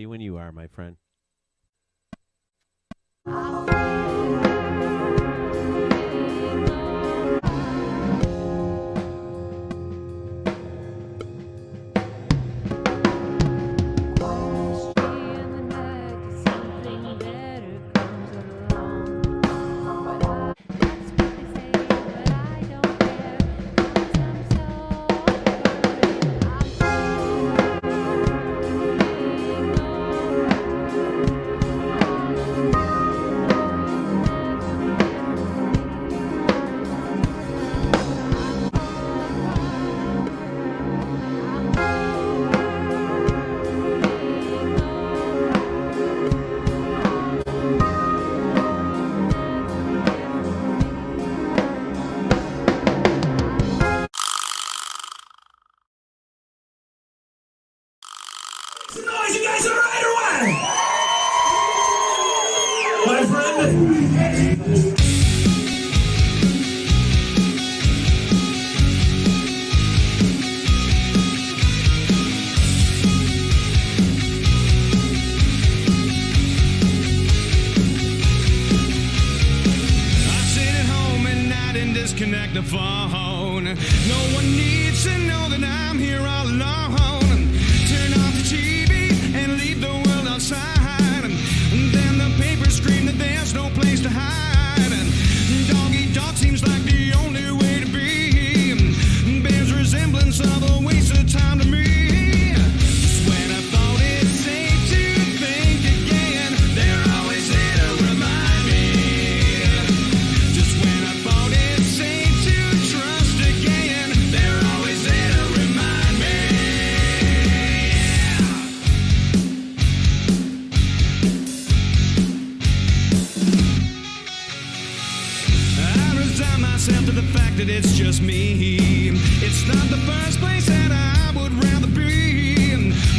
ready when you are, my friend. Noise, you guys alright or what? My friend. Disconnect the phone. No one needs to know that I'm here all alone. Turn off the TV and leave the world outside. And then the papers scream that there's no place to hide. Dog eat dog seems like the only way to be. Bears resemblance of a waste of time to me. Just when I thought it safe to think again, they're always there to remind me. Just when I thought it safe to trust again, they're always there to remind me. I resign myself to the fact that it's just me. It's not the first place that I would rather be.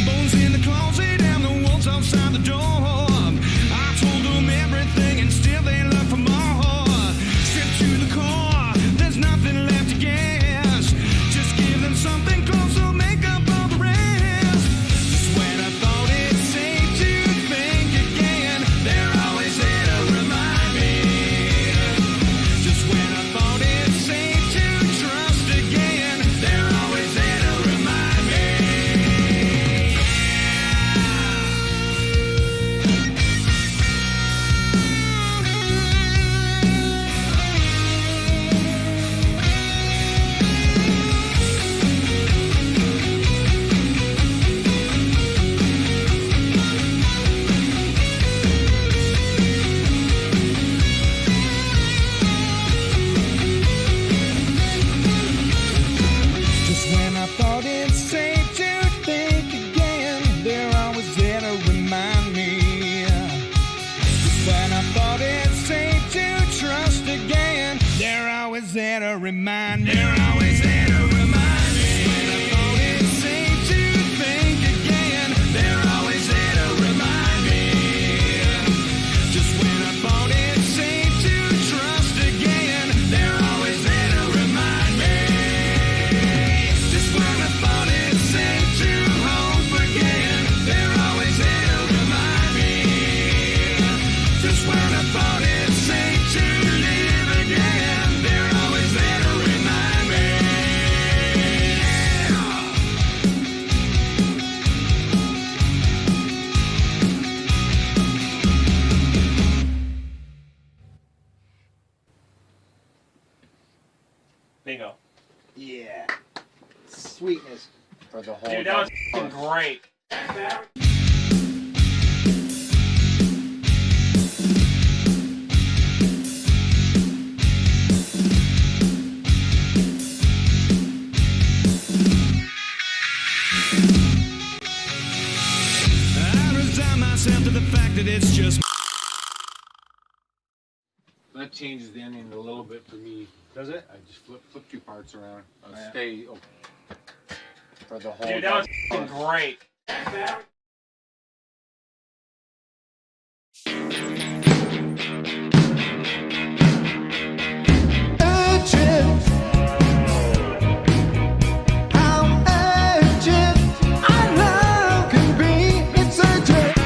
Bones in the closet and the wolves outside the door. I told them everything and still they look for more. Stripped to the core, there's nothing left to guess. Just give them something close to make up all the rest. Just when I thought it safe to think again, they're always there to remind me. Just when I thought it safe to trust again, they're always there to remind me. Just when I thought it's safe to think again, they're always there to remind me. Just when I thought it's safe to trust again, they're always there to remind me. They're always there to remind me. When I thought it's safe to think again, they're always there to remind me. Just when I thought it's safe to trust again, they're always there to remind me. Just when I thought it's safe to hope again, they're always there to remind me. Just when I thought it's safe to live again, they're always there to remind me. Bingo. Yeah. Sweetness for the whole Dude, that was f***ing great. I resign myself to the fact that it's just That changes the ending a little bit for me. Does it? I just flip two parts around. I'll Yeah. stay. Oh, For the whole Dude, that was f***ing great. How urgent our love can be. It's urgent.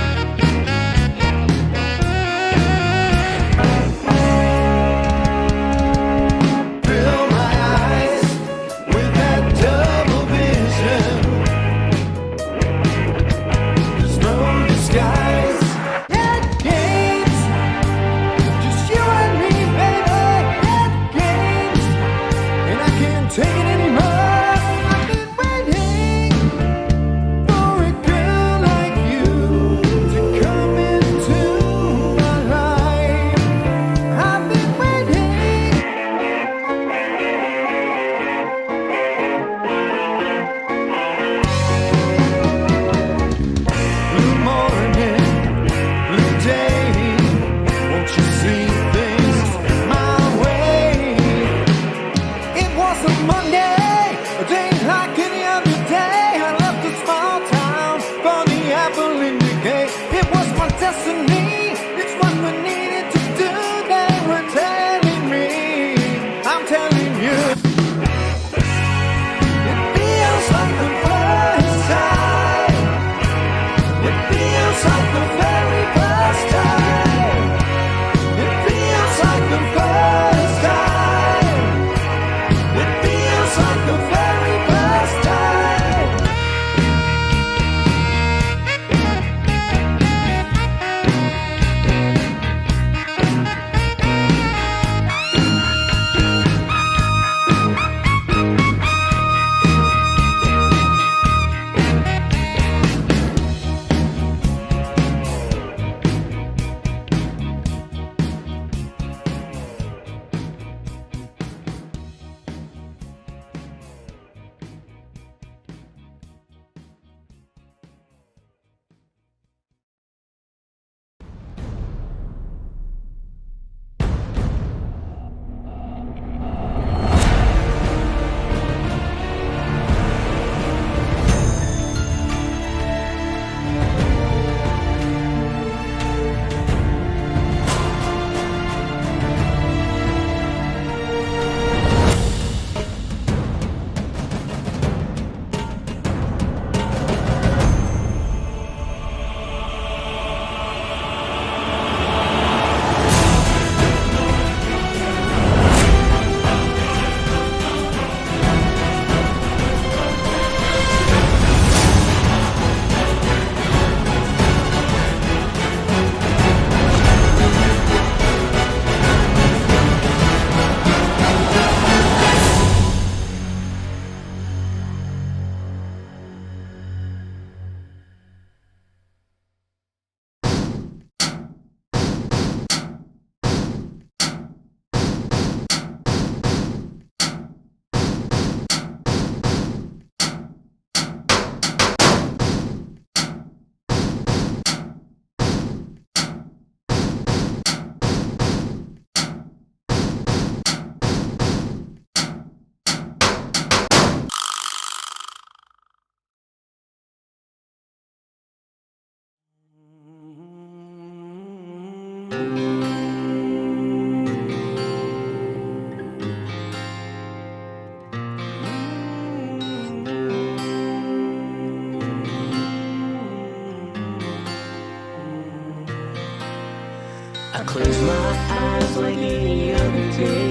close my eyes like any other day.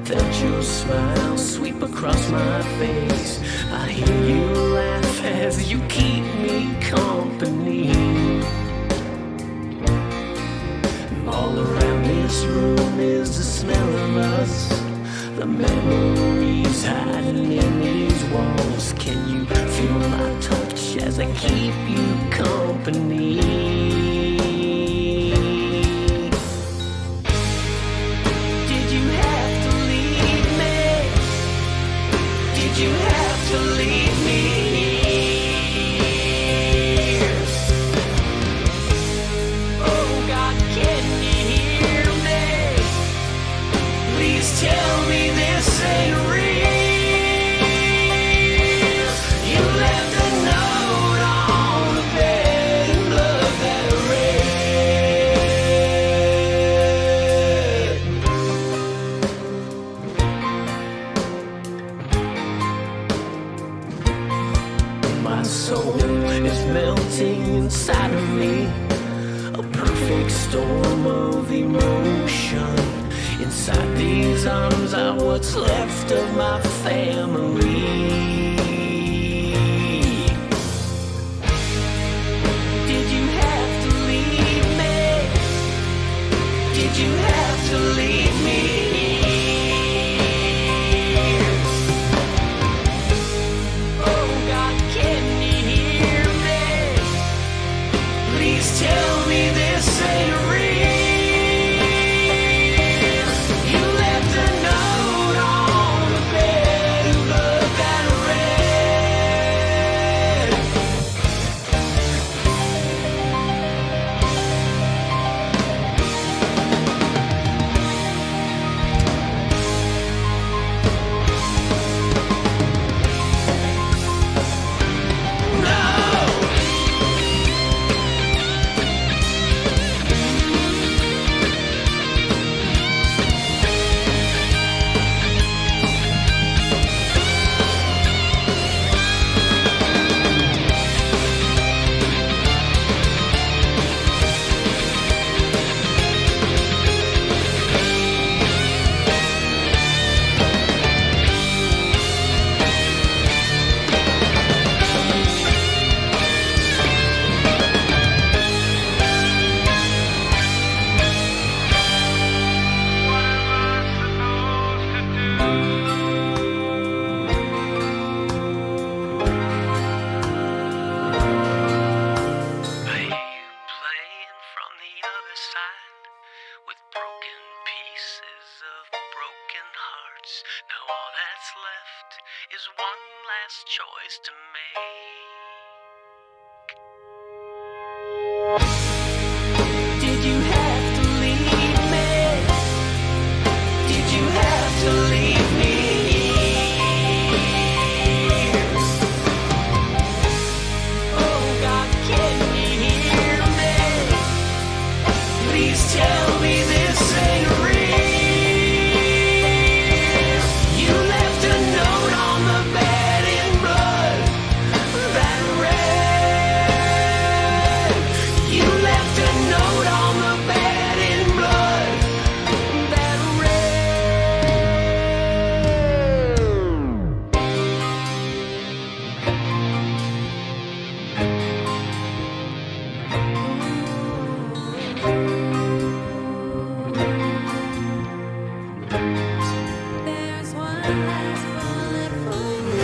Felt your smile sweep across my face. I hear you laugh as you keep me company. All around this room is the smell of us, the memories hiding in these walls. Can you feel my touch as I keep you company? Did you have to leave me? Did you have to leave me? Oh God, can you hear me? Please tell me this ain't real. You left a note on the bed in blood that red. My soul is melting inside of me, a perfect storm of emotion. Inside these arms are what's left of my family. Did you have to leave me? Did you have to leave me? Oh God, can you hear me? Please tell me this ain't real. Choice to make. Did you have to leave me? Did you have to leave me? Oh God, can you hear me? Please tell me this ain't real. You left a note on the bed in blood that red. You left a note on the bed in blood that There's one last bullet for you.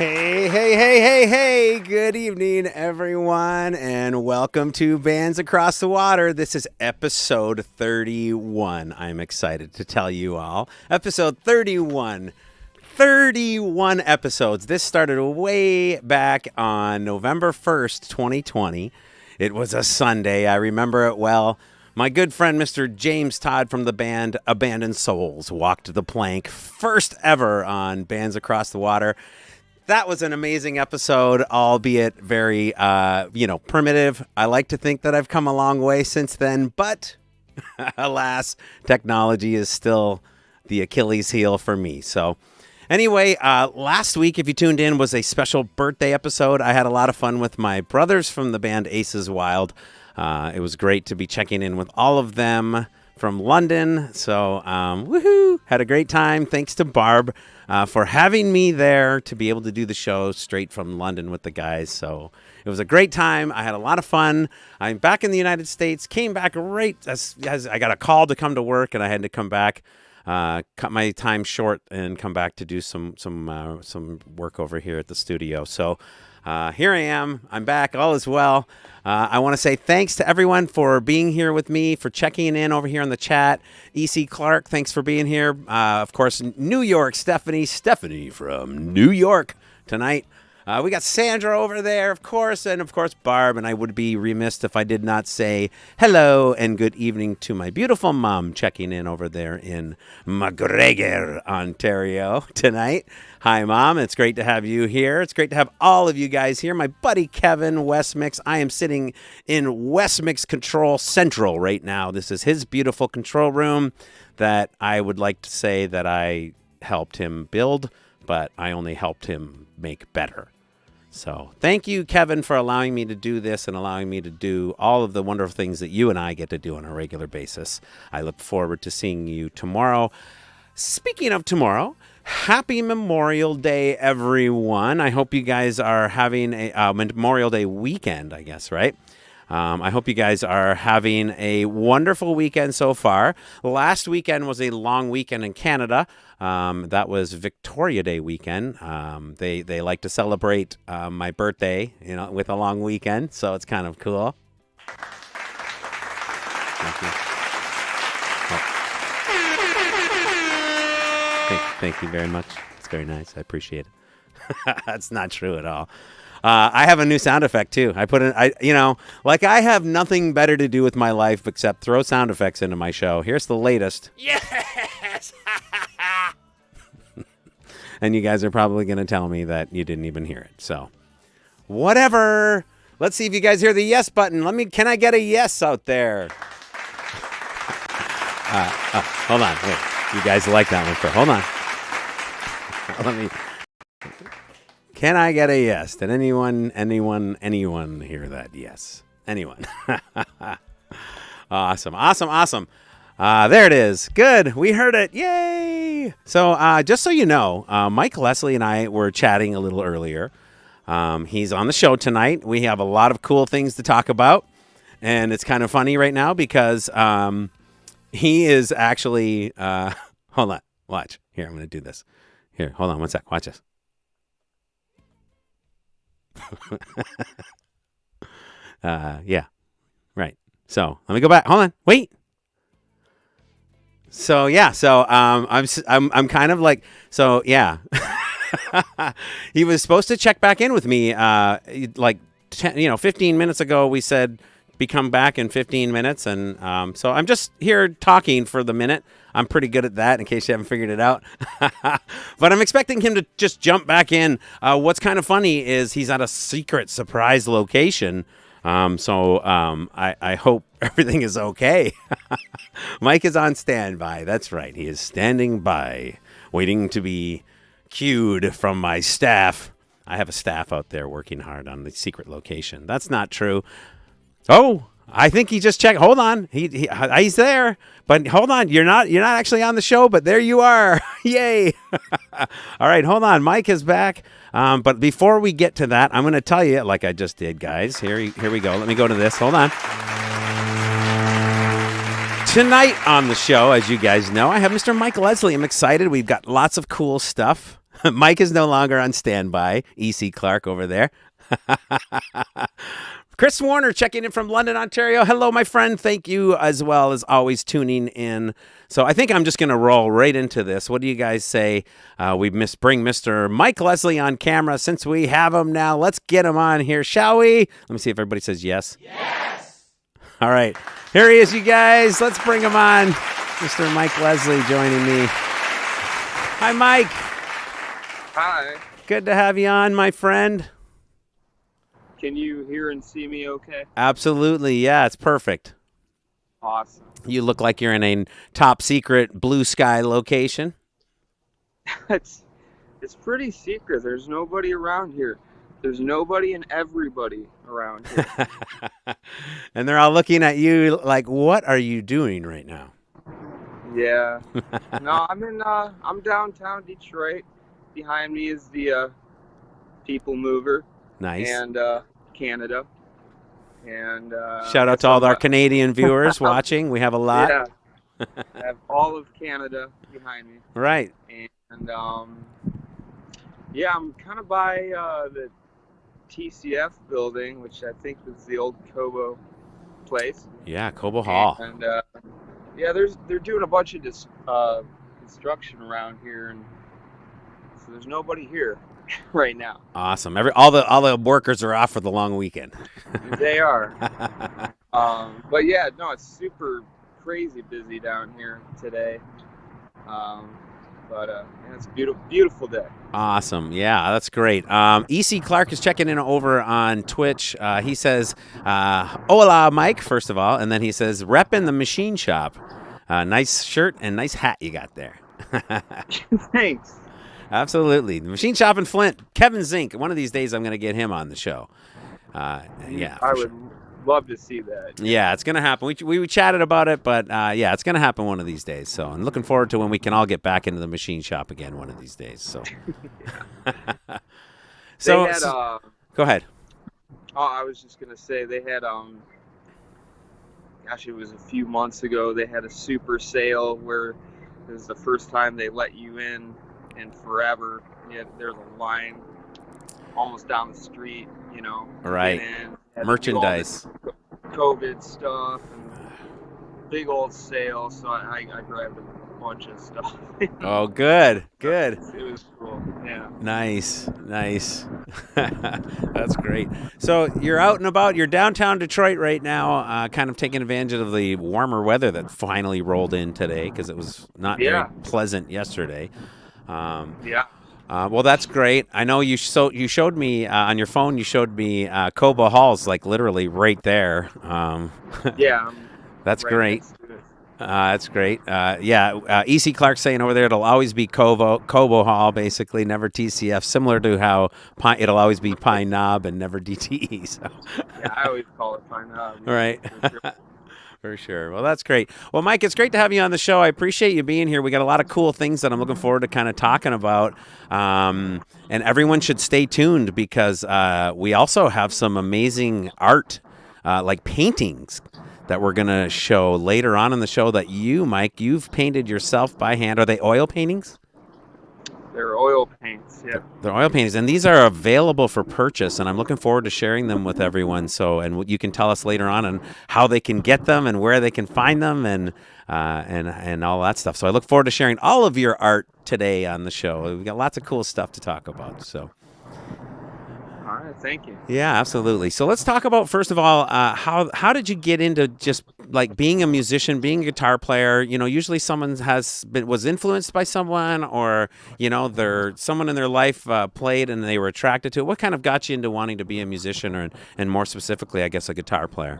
Hey, good evening, everyone, and welcome to Bands Across the Water. This is episode 31. I'm excited to tell you all. Episode 31. 31 episodes. This started way back on November 1st, 2020. It was a Sunday. I remember it well. My good friend, Mr. James Todd from the band Abandoned Souls, walked the plank, first ever on Bands Across the Water. That was an amazing episode, albeit very, primitive. I like to think that I've come a long way since then, but alas, technology is still the Achilles heel for me. So anyway, last week, if you tuned in, was a special birthday episode. I had a lot of fun with my brothers from the band Aces Wild. It was great to be checking in with all of them from London. So, woohoo! Had a great time. Thanks to Barb for having me there to be able to do the show straight from London with the guys. So it was a great time. I had a lot of fun. I'm back in the United States. Came back right as I got a call to come to work, and I had to come back. Cut my time short and come back to do some work over here at the studio. So here I am. I'm back. All is well. I want to say thanks to everyone for being here with me, for checking in over here in the chat. E.C. Clark, thanks for being here. Of course, New York, Stephanie from New York tonight. We got Sandra over there, of course, and of course Barb, and I would be remiss if I did not say hello and good evening to my beautiful mom checking in over there in McGregor, Ontario tonight. Hi, Mom. It's great to have you here. It's great to have all of you guys here. My buddy Kevin Westmix. I am sitting in Westmix Control Central right now. This is his beautiful control room that I would like to say that I helped him build, but I only helped him make better. So thank you, Kevin, for allowing me to do this and allowing me to do all of the wonderful things that you and I get to do on a regular basis. I look forward to seeing you tomorrow. Speaking of tomorrow, happy Memorial Day, everyone. I hope you guys are having a Memorial Day weekend, I guess, right? I hope you guys are having a wonderful weekend so far. Last weekend was a long weekend in Canada. That was Victoria Day weekend. They like to celebrate my birthday, with a long weekend, so it's kind of cool. Thank you. Thank you very much. It's very nice. I appreciate it. That's not true at all. I have a new sound effect too. I put in, I have nothing better to do with my life except throw sound effects into my show. Here's the latest. Yes. And you guys are probably going to tell me that you didn't even hear it. So, whatever. Let's see if you guys hear the yes button. Can I get a yes out there? Hold on. Wait. You guys like that one first. Hold on. Can I get a yes? Did anyone hear that? Yes. Anyone? Awesome. There it is. Good. We heard it. Yay. So just so you know, Mike Leslie and I were chatting a little earlier. He's on the show tonight. We have a lot of cool things to talk about. And it's kind of funny right now because he is actually... hold on. Watch. Here, I'm going to do this. Here, hold on one sec. Watch this. Yeah, right. So let me go back. Hold on, wait. So yeah, I'm kind of like, so yeah. He was supposed to check back in with me, 15 minutes ago. We said come back in 15 minutes, and so I'm just here talking for the minute. I'm pretty good at that, in case you haven't figured it out. But I'm expecting him to just jump back in. What's kind of funny is he's at a secret surprise location. I hope everything is okay. Mike is on standby. That's right. He is standing by, waiting to be cued from my staff. I have a staff out there working hard on the secret location. That's not true. Oh, I think he just checked. Hold on. He's there. But hold on. You're not actually on the show, but there you are. Yay. All right, hold on. Mike is back. But before we get to that, I'm going to tell you, like I just did, guys. Here we go. Let me go to this. Hold on. Tonight on the show, as you guys know, I have Mr. Mike Leslie. I'm excited. We've got lots of cool stuff. Mike is no longer on standby. E.C. Clark over there. Chris Warner checking in from London, Ontario. Hello, my friend. Thank you as well as always tuning in. So I think I'm just going to roll right into this. What do you guys say? We bring Mr. Mike Leslie on camera. Since we have him now, let's get him on here, shall we? Let me see if everybody says yes. Yes. All right. Here he is, you guys. Let's bring him on. Mr. Mike Leslie joining me. Hi, Mike. Hi. Good to have you on, my friend. Can you hear and see me okay? Absolutely. Yeah, it's perfect. Awesome. You look like you're in a top secret blue sky location. It's pretty secret. There's nobody around here. There's nobody and everybody around here. And they're all looking at you like, what are you doing right now? Yeah. No, I'm downtown Detroit. Behind me is the People Mover. Nice. And Canada. And shout out to all our Canadian viewers watching. We have a lot. Yeah. I have all of Canada behind me. Right. And yeah, I'm kind of by the TCF building, which I think is the old Kobo place. Yeah, Kobo Hall. And yeah, they're doing a bunch of construction around here, and so there's nobody here right now. Awesome. All the workers are off for the long weekend. They are. But yeah, no, it's super crazy busy down here today. But yeah, it's a beautiful day. Awesome. Yeah, that's great. E.C. Clark is checking in over on Twitch. He says, hola, Mike, first of all. And then he says, repping the machine shop. Nice shirt and nice hat you got there. Thanks. Absolutely. The machine shop in Flint. Kevin Zink. One of these days I'm going to get him on the show. Yeah. I would love to see that. Yeah, it's going to happen. We chatted about it, but yeah, it's going to happen one of these days. So I'm looking forward to when we can all get back into the machine shop again one of these days. So, so had, go ahead. Oh, I was just going to say they had, gosh, it was a few months ago, they had a super sale where it was the first time they let you in forever. Yeah, there's a line almost down the street, you know. Right. Merchandise. COVID stuff and big old sale, so I grabbed a bunch of stuff. Oh, good. It was cool. Yeah. Nice. That's great. So you're out and about. You're downtown Detroit right now, kind of taking advantage of the warmer weather that finally rolled in today because it was not very pleasant yesterday. Yeah. Well, that's great. I know you showed me on your phone. You showed me Kobo Hall's like literally right there. Yeah. That's great. That's great. Yeah. E.C. Clark saying over there it'll always be Kobo Hall, basically never TCF. Similar to how it'll always be Pine Knob and never DTE. So. Yeah, I always call it Pine Knob. Right. For sure. Well, that's great. Well, Mike, it's great to have you on the show. I appreciate you being here. We got a lot of cool things that I'm looking forward to kind of talking about. And everyone should stay tuned because we also have some amazing art, like paintings, that we're going to show later on in the show that you, Mike, you've painted yourself by hand. Are they oil paintings? They're oil paints, yeah. They're oil paintings, and these are available for purchase, and I'm looking forward to sharing them with everyone. So, and you can tell us later on and how they can get them and where they can find them and all that stuff. So I look forward to sharing all of your art today on the show. We've got lots of cool stuff to talk about, so. All right, thank you. Yeah, absolutely. So let's talk about, first of all, how did you get into just like being a musician, being a guitar player? You know, usually someone was influenced by someone, or you know, someone in their life played and they were attracted to it. What kind of got you into wanting to be a musician, and more specifically, I guess, a guitar player?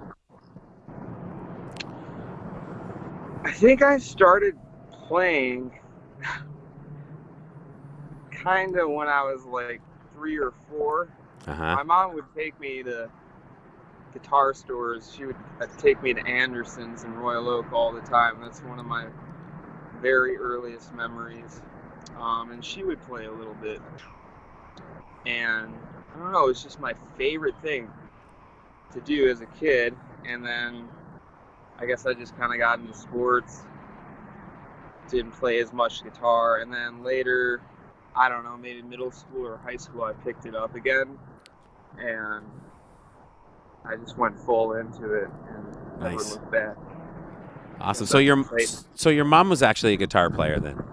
I think I started playing kind of when I was like 3 or 4. My mom would take me to guitar stores. She would take me to Anderson's in Royal Oak all the time. That's one of my very earliest memories. And she would play a little bit. And I don't know, it was just my favorite thing to do as a kid. And then I guess I just kind of got into sports. Didn't play as much guitar. And then later I don't know, maybe middle school or high school, I picked it up again, and I just went full into it and never Nice. looked back. Awesome. It's So exciting. your mom was actually a guitar player then?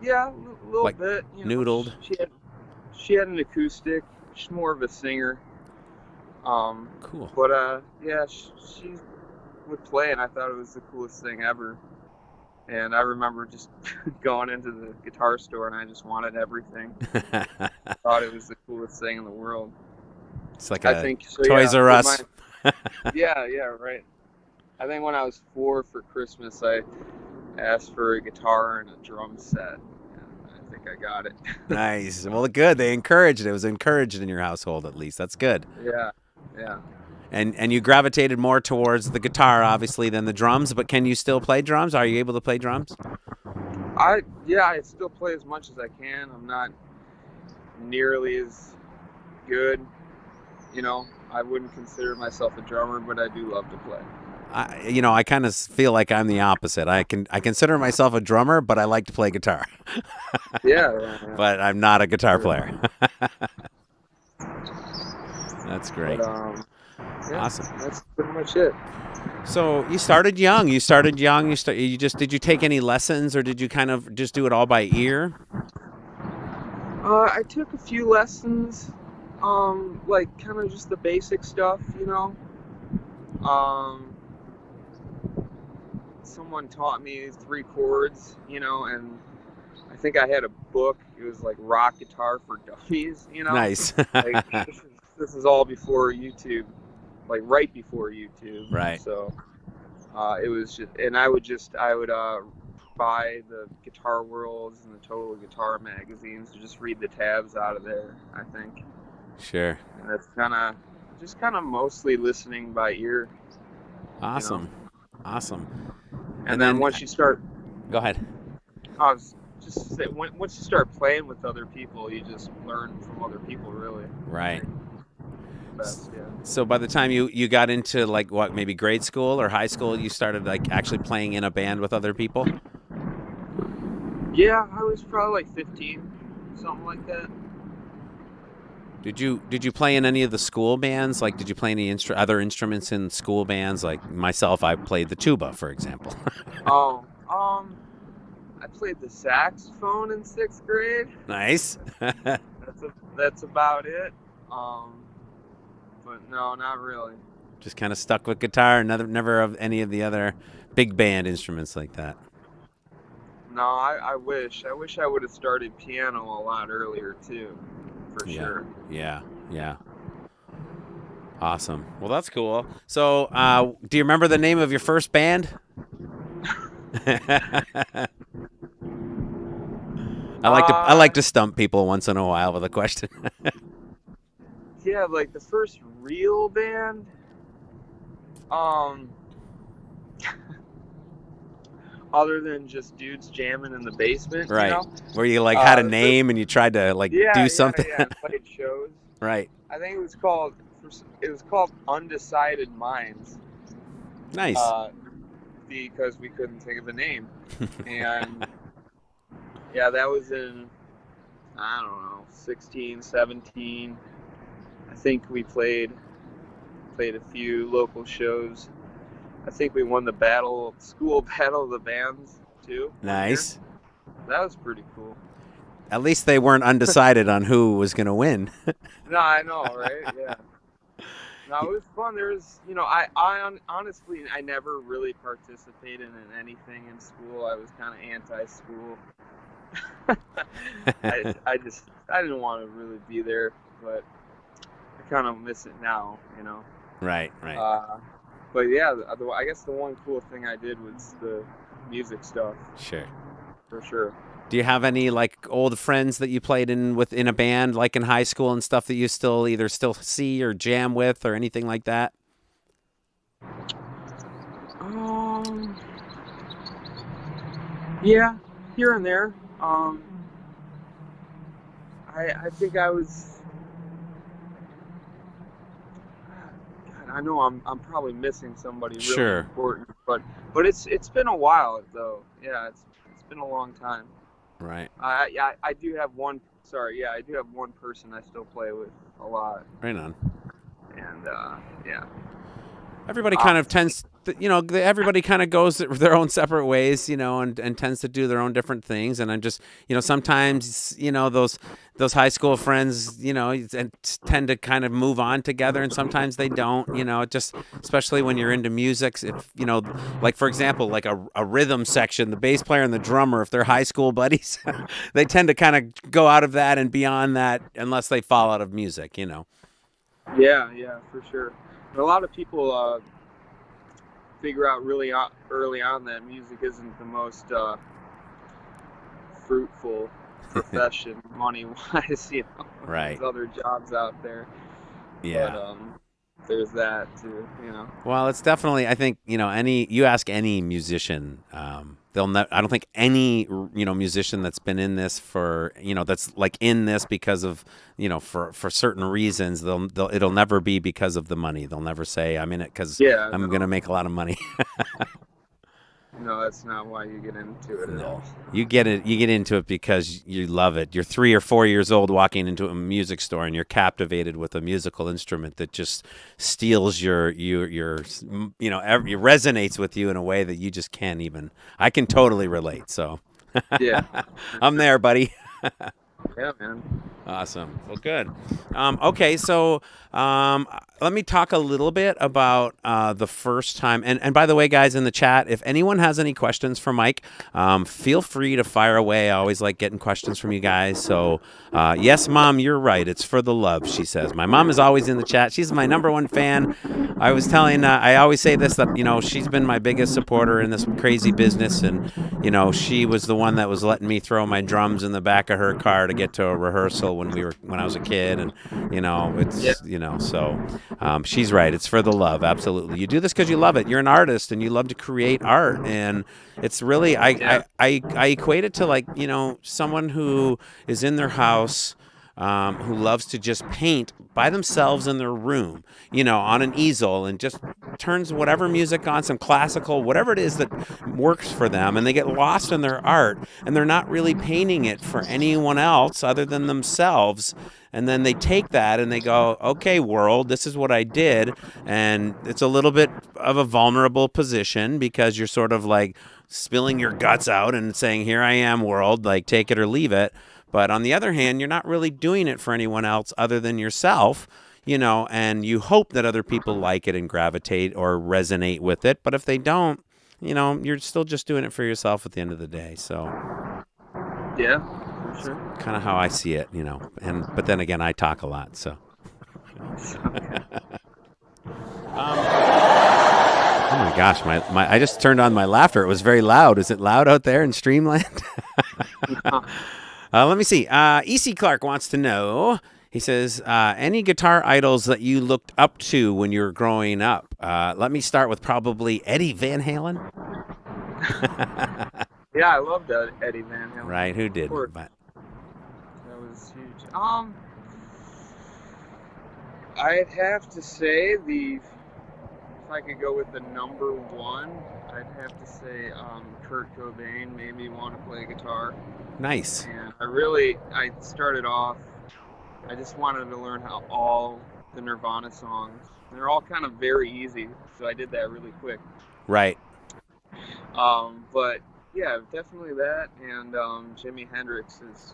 Yeah, a little Like bit. You know, noodled? she had an acoustic. She's more of a singer. Cool. But yeah, she would play, and I thought it was the coolest thing ever. And I remember just going into the guitar store, and I just wanted everything. Thought it was the coolest thing in the world. It's like I think so, Toys yeah, R Us. yeah, right. I think when I was 4 for Christmas, I asked for a guitar and a drum set. And I think I got it. Nice. Well, good. They encouraged it. It was encouraged in your household, at least. That's good. Yeah. And you gravitated more towards the guitar, obviously, than the drums. But can you still play drums? Are you able to play drums? I still play as much as I can. I'm not nearly as good. You know, I wouldn't consider myself a drummer, but I do love to play. I kind of feel like I'm the opposite. I consider myself a drummer, but I like to play guitar. Yeah. But I'm not a guitar player. That's great. But, yeah, Awesome. That's pretty much it. So you started young. Did you take any lessons, or did you kind of just do it all by ear? I took a few lessons, like kind of just the basic stuff, you know. Someone taught me 3 chords, you know, and I think I had a book. It was like Rock Guitar for Dummies, you know. Nice. Like, this is all before YouTube, like right before YouTube. Right. So it was just, and I would buy the Guitar Worlds and the Total Guitar magazines to just read the tabs out of there, I think. Sure. And that's kind of mostly listening by ear. Awesome. You know? Awesome. And then once you start, go ahead. I was just say, once you start playing with other people, you just learn from other people, really. Right. Best, yeah. So by the time you got into like what, maybe grade school or high school, you started like actually playing in a band with other people? Yeah, I was probably like 15, something like that. Did you play in any of the school bands? Like, did you play any other instruments in school bands? Like myself, I played the tuba, for example. I played the saxophone in 6th grade. Nice. That's about it. But no, not really. Just kind of stuck with guitar, never of any of the other big band instruments like that. No, I wish I would have started piano a lot earlier too, for sure. Yeah. Awesome. Well, that's cool. So, do you remember the name of your first band? I like to stump people once in a while with a question. Yeah, like the first real band. Other than just dudes jamming in the basement, right? You know? Where you like had a name and you tried to like do something. Yeah, played shows. Right. I think it was called Undecided Minds. Nice. Because we couldn't think of a name, and yeah, that was in, I don't know, 16, 17. I think we played a few local shows. I think we won the school battle of the bands too. Nice. That was pretty cool. At least they weren't undecided on who was going to win. No, I know, right? Yeah. No, it was fun. There was, I honestly, I never really participated in anything in school. I was kind of anti-school. I didn't want to really be there, but I kind of miss it now, Right. But yeah, I guess the one cool thing I did was the music stuff. Sure. For sure. Do you have any like old friends that you played in a band, like in high school and stuff, that you still see or jam with or anything like that? Yeah, here and there. I think I was. God, I know I'm probably missing somebody really important, but it's been a while though. Yeah, it's been a long time. Right. I do have one. Sorry, yeah, I do have one person I still play with a lot, Right on. and yeah. Everybody kind of tends, everybody kind of goes their own separate ways, and tends to do their own different things. And I'm just, sometimes, those high school friends, and tend to kind of move on together, and sometimes they don't. Just especially when you're into music, if like for example, like a rhythm section, the bass player and the drummer, if they're high school buddies, they tend to kind of go out of that and beyond that unless they fall out of music. Yeah, for sure. But a lot of people figure out really early on that music isn't the most fruitful profession money-wise, Right. There's other jobs out there. Yeah. But there's that too, Well, it's definitely, I think, you ask any musician, I don't think any, musician that's been in this for, that's like in this because of, for certain reasons, it'll never be because of the money. They'll never say I'm in it because I'm going to make a lot of money. No, that's not why you get into it at all. You get into it because you love it. You're 3 or 4 years old walking into a music store and you're captivated with a musical instrument that just steals your resonates with you in a way that you just can't even. I can totally relate. So Yeah. I'm there, buddy. Yeah, man. Awesome. Well, good. Okay, so let me talk a little bit about the first time. And by the way, guys, in the chat, if anyone has any questions for Mike, feel free to fire away. I always like getting questions from you guys. So, yes, Mom, you're right. It's for the love, she says. My mom is always in the chat. She's my #1 fan. I was telling, I always say this, that, she's been my biggest supporter in this crazy business. And, she was the one that was letting me throw my drums in the back of her car to get to a rehearsal when I was a kid. And, so she's right. It's for the love. Absolutely. You do this because you love it. You're an artist and you love to create art. And it's really, I equate it to like, someone who is in their house, who loves to just paint by themselves in their room, on an easel, and just turns whatever music on, some classical, whatever it is that works for them, and they get lost in their art, and they're not really painting it for anyone else other than themselves. And then they take that and they go, okay, world, this is what I did. And it's a little bit of a vulnerable position because you're sort of like spilling your guts out and saying, here I am, world, like take it or leave it. But on the other hand, you're not really doing it for anyone else other than yourself, and you hope that other people like it and gravitate or resonate with it. But if they don't, you're still just doing it for yourself at the end of the day. So, yeah, for sure. Kind of how I see it, but then again, I talk a lot, so. Oh my gosh, I just turned on my laughter. It was very loud. Is it loud out there in Streamland? Let me see. E.C. Clark wants to know, he says, any guitar idols that you looked up to when you were growing up? Let me start with probably Eddie Van Halen. Yeah, I loved Eddie Van Halen. Right, who did? But that was huge. I'd have to say if I could go with the #1, I'd have to say Kurt Cobain made me want to play guitar. Nice. And I started off, I just wanted to learn how all the Nirvana songs. They're all kind of very easy, so I did that really quick. Right. But yeah, definitely that, and Jimi Hendrix is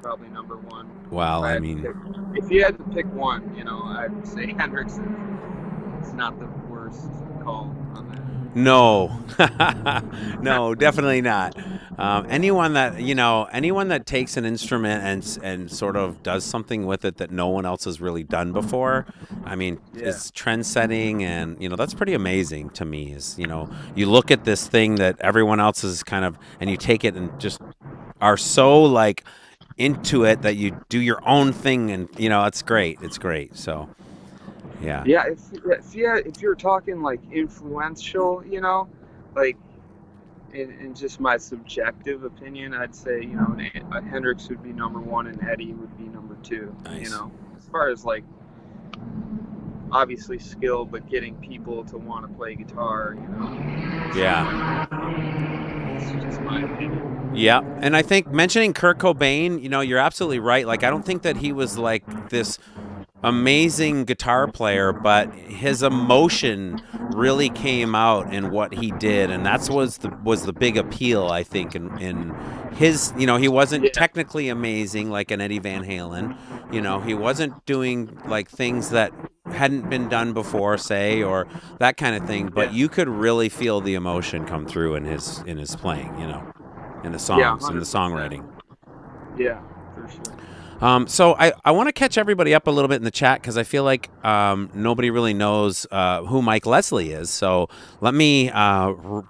probably #1. Well, if you had to pick one, I'd say Hendrix is not the worst call on that. No, no, definitely not. Anyone that takes an instrument and sort of does something with it that no one else has really done before, it's trend setting, and that's pretty amazing to me. Is you look at this thing that everyone else is kind of, and you take it and just are so like into it that you do your own thing, and it's great. It's great. So. Yeah. Yeah, if you're talking like influential, like in just my subjective opinion, I'd say Hendrix would be #1 and Eddie would be #2. Nice. As far as like obviously skill, but getting people to want to play guitar, you know. Yeah. It's just my opinion. Yeah, and I think mentioning Kurt Cobain, you know, you're absolutely right. Like, I don't think that he was like this amazing guitar player, but his emotion really came out in what he did, and that's was the big appeal, I think, in his. You know, he wasn't technically amazing like an Eddie Van Halen. You know, he wasn't doing like things that hadn't been done before, say, or that kind of thing. But you could really feel the emotion come through in his playing. You know, in the songs, in the songwriting. Yeah, for sure. So I want to catch everybody up a little bit in the chat because I feel like nobody really knows who Mike Leslie is. So let me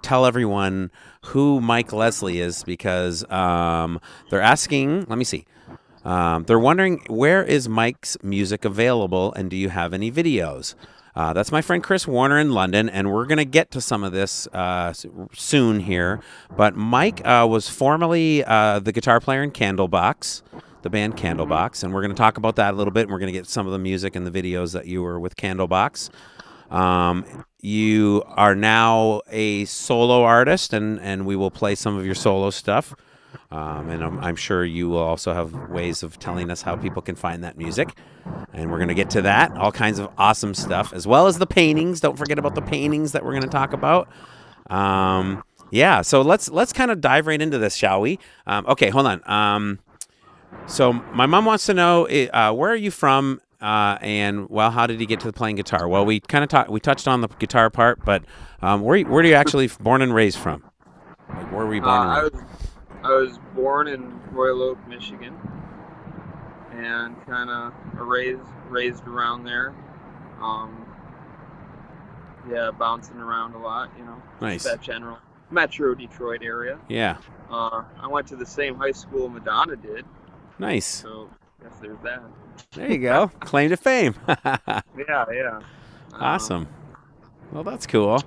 tell everyone who Mike Leslie is because they're asking. Let me see. They're wondering, where is Mike's music available, and do you have any videos? That's my friend Chris Warner in London, and we're going to get to some of this soon here. But Mike was formerly the guitar player in Candlebox, the band Candlebox, and we're going to talk about that a little bit, and we're going to get some of the music and the videos that you were with Candlebox. You are now a solo artist, and we will play some of your solo stuff. And I'm sure you will also have ways of telling us how people can find that music. And we're going to get to that, all kinds of awesome stuff, as well as the paintings. Don't forget about the paintings that we're going to talk about. Yeah, so let's kind of dive right into this, shall we? Okay, hold on. So my mom wants to know, where are you from? And, well, how did you get to playing guitar? Well, we kind of we touched on the guitar part, but where are you actually born and raised from? Like, where were you born and raised? I was born in Royal Oak, Michigan, and kind of raised around there. Yeah, bouncing around a lot, you know. Nice. That general Metro Detroit area. Yeah. I went to the same high school Madonna did. Nice. So, I guess there's that. There you go. Claim to fame. Yeah. Awesome. Well, that's cool.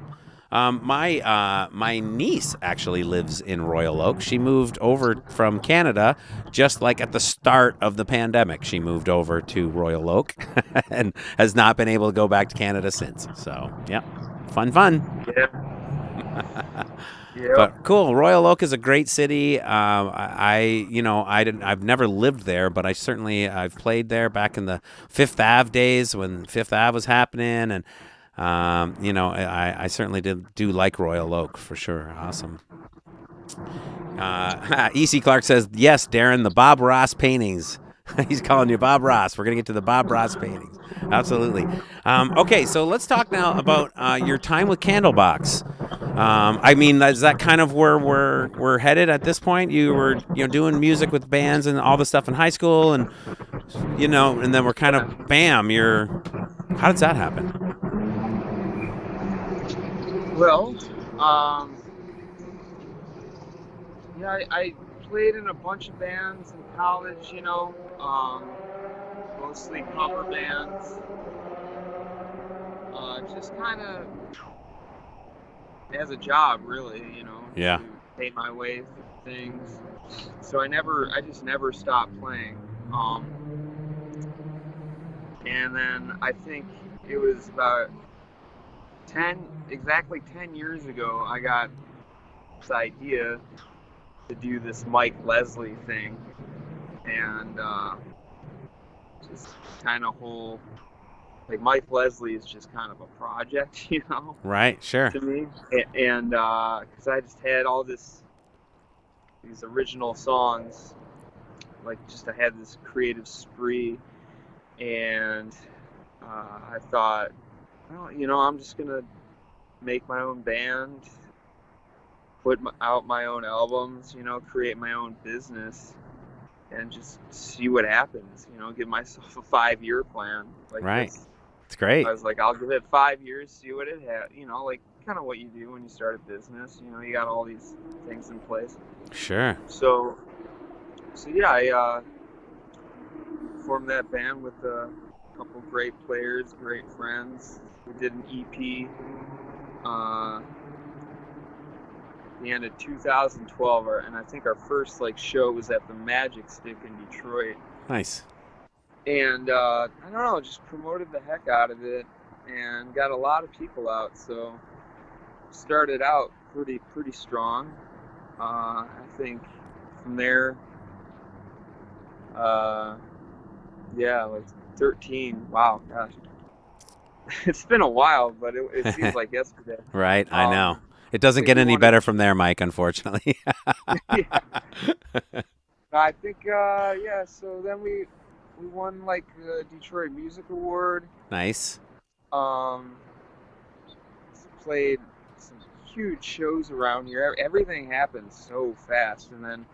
My niece actually lives in Royal Oak. She moved over from Canada just like at the start of the pandemic. She moved over to Royal Oak and has not been able to go back to Canada since. So, yeah, fun. Yeah. But cool. Royal Oak is a great city. I've never lived there, but I've played there back in the Fifth Ave days when Fifth Ave was happening, and I certainly do like Royal Oak for sure. Awesome. E.C. Clark says, yes, Darren, the Bob Ross paintings. He's calling you Bob Ross. We're going to get to the Bob Ross paintings. Absolutely. Okay, so let's talk now about your time with Candlebox. Is that kind of where we're headed at this point? You were doing music with bands and all the stuff in high school, and and then we're kind of bam. How does that happen? Well, I played in a bunch of bands in college, mostly cover bands. Just kind of as a job, really, Yeah. to pay my way through things. So I just never stopped playing. And then I think it was about exactly 10 years ago, I got this idea to do this Mike Leslie thing, and just kind of Mike Leslie is just kind of a project, Right, sure. to me, and because I just had all these original songs, I had this creative spree, and I thought, well, I'm just gonna make my own band, put out my own albums, create my own business, and just see what happens. Give myself a 5-year plan. Right. It's great. I was like, I'll give it 5 years, see what it has. Kind of what you do when you start a business. You got all these things in place. Sure. So yeah, I formed that band with a couple great players, great friends. We did an EP. The end of 2012, and I think our first show was at the Magic Stick in Detroit. Nice. And I don't know, just promoted the heck out of it. and got a lot of people out. So started out pretty strong. I think from there, like 13. Wow, gosh, it's been a while, but it seems like yesterday. Right, I know. It doesn't get any better from there, Mike, unfortunately. Yeah. I think, yeah. So then we won like the Detroit Music Award. Nice. Played some huge shows around here. Everything happened so fast, and then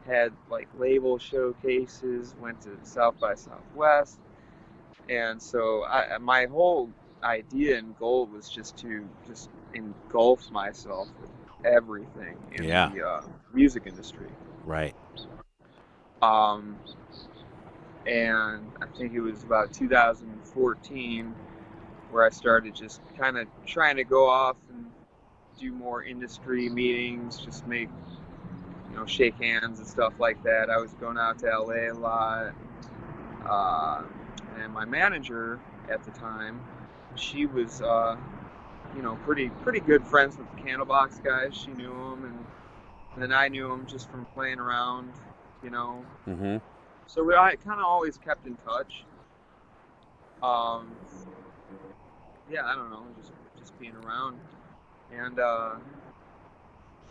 had like label showcases. Went to South by Southwest, and so my whole idea and goal was just to engulf myself with everything in the music industry. Right. And I think it was about 2014 where I started just kind of trying to go off and do more industry meetings, just make, shake hands and stuff like that. I was going out to LA a lot. And my manager at the time, she was, pretty good friends with the Candlebox guys. She knew them, and then I knew them just from playing around, Mm-hmm. So I kind of always kept in touch. Yeah, I don't know, just being around, and so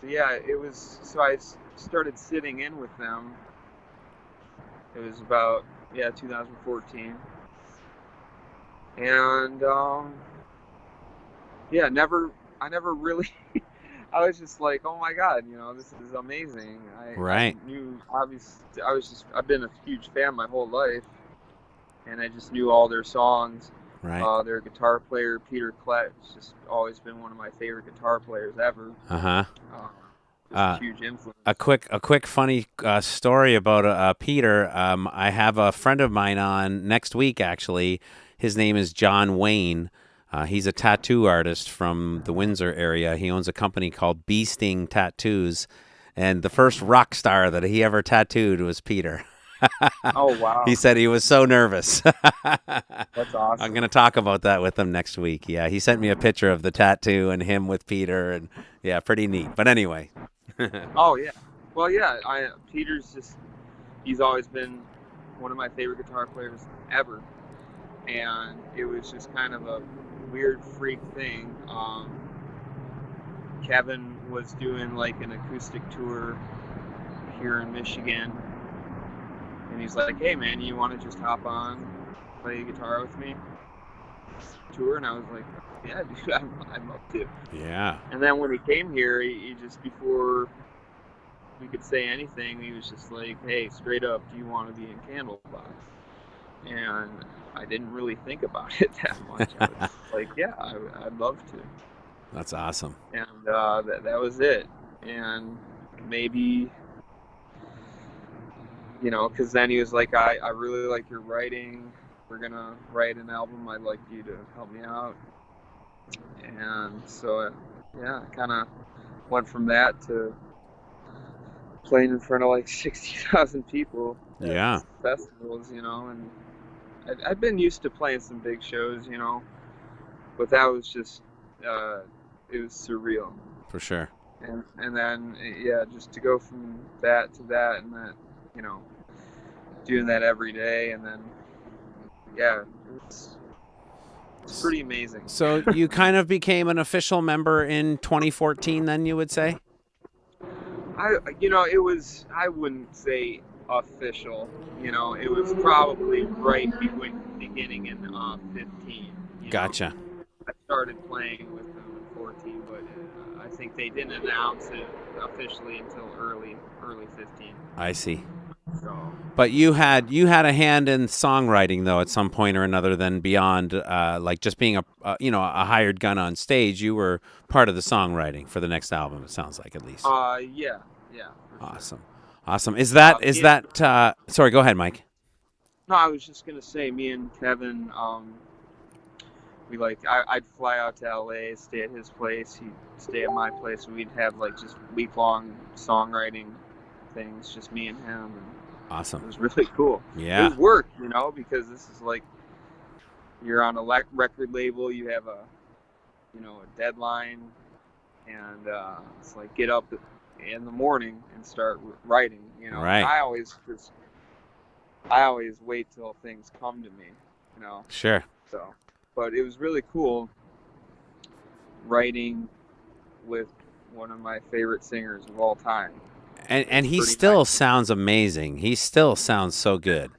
yeah, it was. So I started sitting in with them. It was about 2014, and I never really. I was just like, oh my God, this is amazing. Right. I knew, obviously, I've been a huge fan my whole life, and I just knew all their songs. Right. Their guitar player, Peter Klett, has just always been one of my favorite guitar players ever. Uh-huh. A huge influence. A quick funny story about Peter. I have a friend of mine on next week, actually. His name is John Wayne. He's a tattoo artist from the Windsor area. He owns a company called Bee Sting Tattoos, and the first rock star that he ever tattooed was Peter. Oh, wow. He said he was so nervous. That's awesome. I'm going to talk about that with him next week. Yeah, he sent me a picture of the tattoo and him with Peter, and yeah, pretty neat. But anyway. Oh, yeah. Well, yeah, Peter's he's always been one of my favorite guitar players ever. And it was just kind of a weird freak thing. Kevin was doing like an acoustic tour here in Michigan, and he's like, hey man, you want to just hop on, play guitar with me tour? And I was like, yeah dude, I'd love to. Yeah. And then when he came here, he just, before we could say anything, he was just like, hey, straight up, do you want to be in Candlebox? And I didn't really think about it that much. I was like, yeah, I'd love to. That's awesome. And that was it. And maybe, because then he was like, I really like your writing. We're going to write an album. I'd like you to help me out. And so, yeah, kind of went from that to playing in front of like 60,000 people. Yeah. Festivals, and I've been used to playing some big shows, but that was just, it was surreal. For sure. And then, yeah, just to go from that to that, and that, doing that every day, and then, yeah, it's pretty amazing. So you kind of became an official member in 2014, then, you would say? It was, I wouldn't say official, it was probably right beginning in 15. Gotcha. I started playing with them in 14, but I think they didn't announce it officially until early 15. I see. So. But you had a hand in songwriting, though, at some point or another. Then beyond like just being a hired gun on stage, you were part of the songwriting for the next album. It sounds like, at least. Yeah. Awesome. Awesome. Is that sorry, go ahead, Mike. No, I was just gonna say, me and Kevin, I'd fly out to LA, stay at his place, he'd stay at my place, and we'd have like just week-long songwriting things, just me and him. And awesome. it was really cool. Yeah. It was work, because this is like, you're on a record label, you have a deadline, and it's like get up in the morning and start writing. Right. I always wait till things come to me. Sure. So, but it was really cool writing with one of my favorite singers of all time. And he still sounds amazing. He still sounds so good.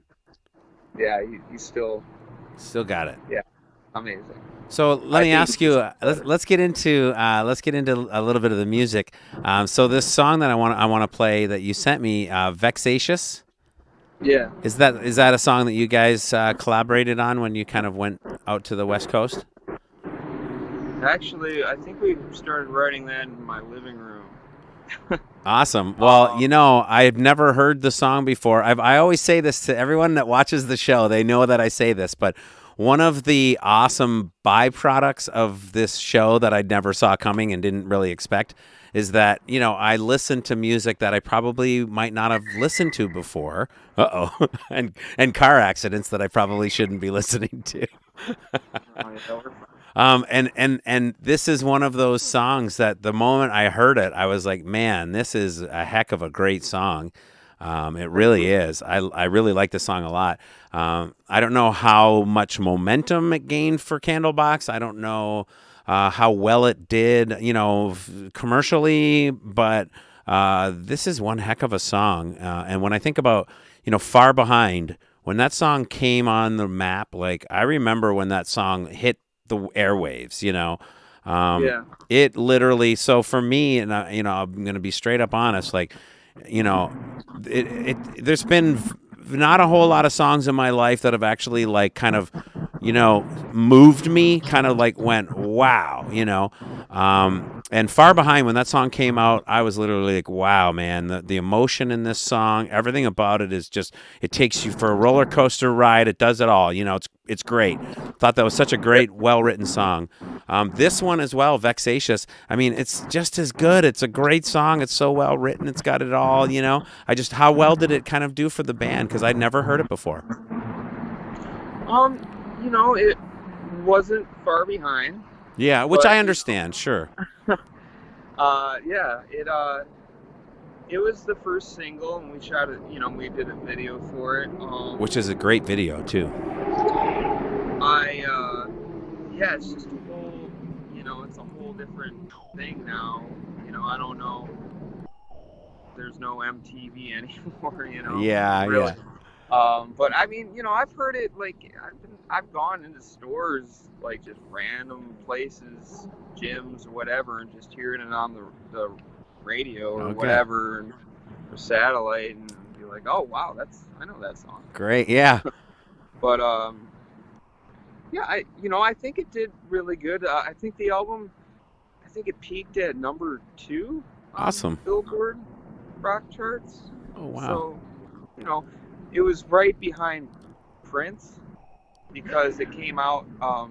Yeah, he's still got it. Yeah, amazing. So let me ask you. Let's get into a little bit of the music. So this song that I want to play that you sent me, "Vexatious." Yeah. Is that a song that you guys collaborated on when you kind of went out to the West Coast? Actually, I think we started writing that in my living room. Awesome. Well, I've never heard the song before. I always say this to everyone that watches the show. They know that I say this, but one of the awesome byproducts of this show that I never saw coming and didn't really expect is that, I listen to music that I probably might not have listened to before. and car accidents that I probably shouldn't be listening to. And this is one of those songs that the moment I heard it, I was like, man, this is a heck of a great song. It really is. I really like this song a lot. I don't know how much momentum it gained for Candlebox. I don't know how well it did, commercially, but this is one heck of a song. And when I think about, Far Behind, when that song came on the map, like I remember when that song hit the airwaves, it literally, so for me, and I'm going to be straight up honest, like, there's been not a whole lot of songs in my life that have actually like kind of, moved me, kind of like went, wow, and Far Behind, when that song came out, I was literally like, wow, man, the emotion in this song, everything about it is just, it takes you for a roller coaster ride. It does it all. It's great. Thought that was such a great, well-written song. This one as well, Vexatious. I mean, it's just as good. It's a great song. It's so well written. It's got it all, how well did it kind of do for the band? Because I'd never heard it before. It wasn't far behind. Yeah, which I understand, sure. It was the first single, and we shot it. We did a video for it. Which is a great video too. It's just a whole, it's a whole different thing now. I don't know. There's no MTV anymore. Yeah, really. Yeah. But I mean, I've heard it. Like I've gone into stores, like just random places, gyms or whatever, and just hearing it on the radio or whatever, and or satellite, and be like, oh wow, I know that song. Great, yeah. But I think it did really good. I think the album, it peaked at number 2. Awesome. Billboard rock charts. Oh wow. So, it was right behind Prince because it came out, I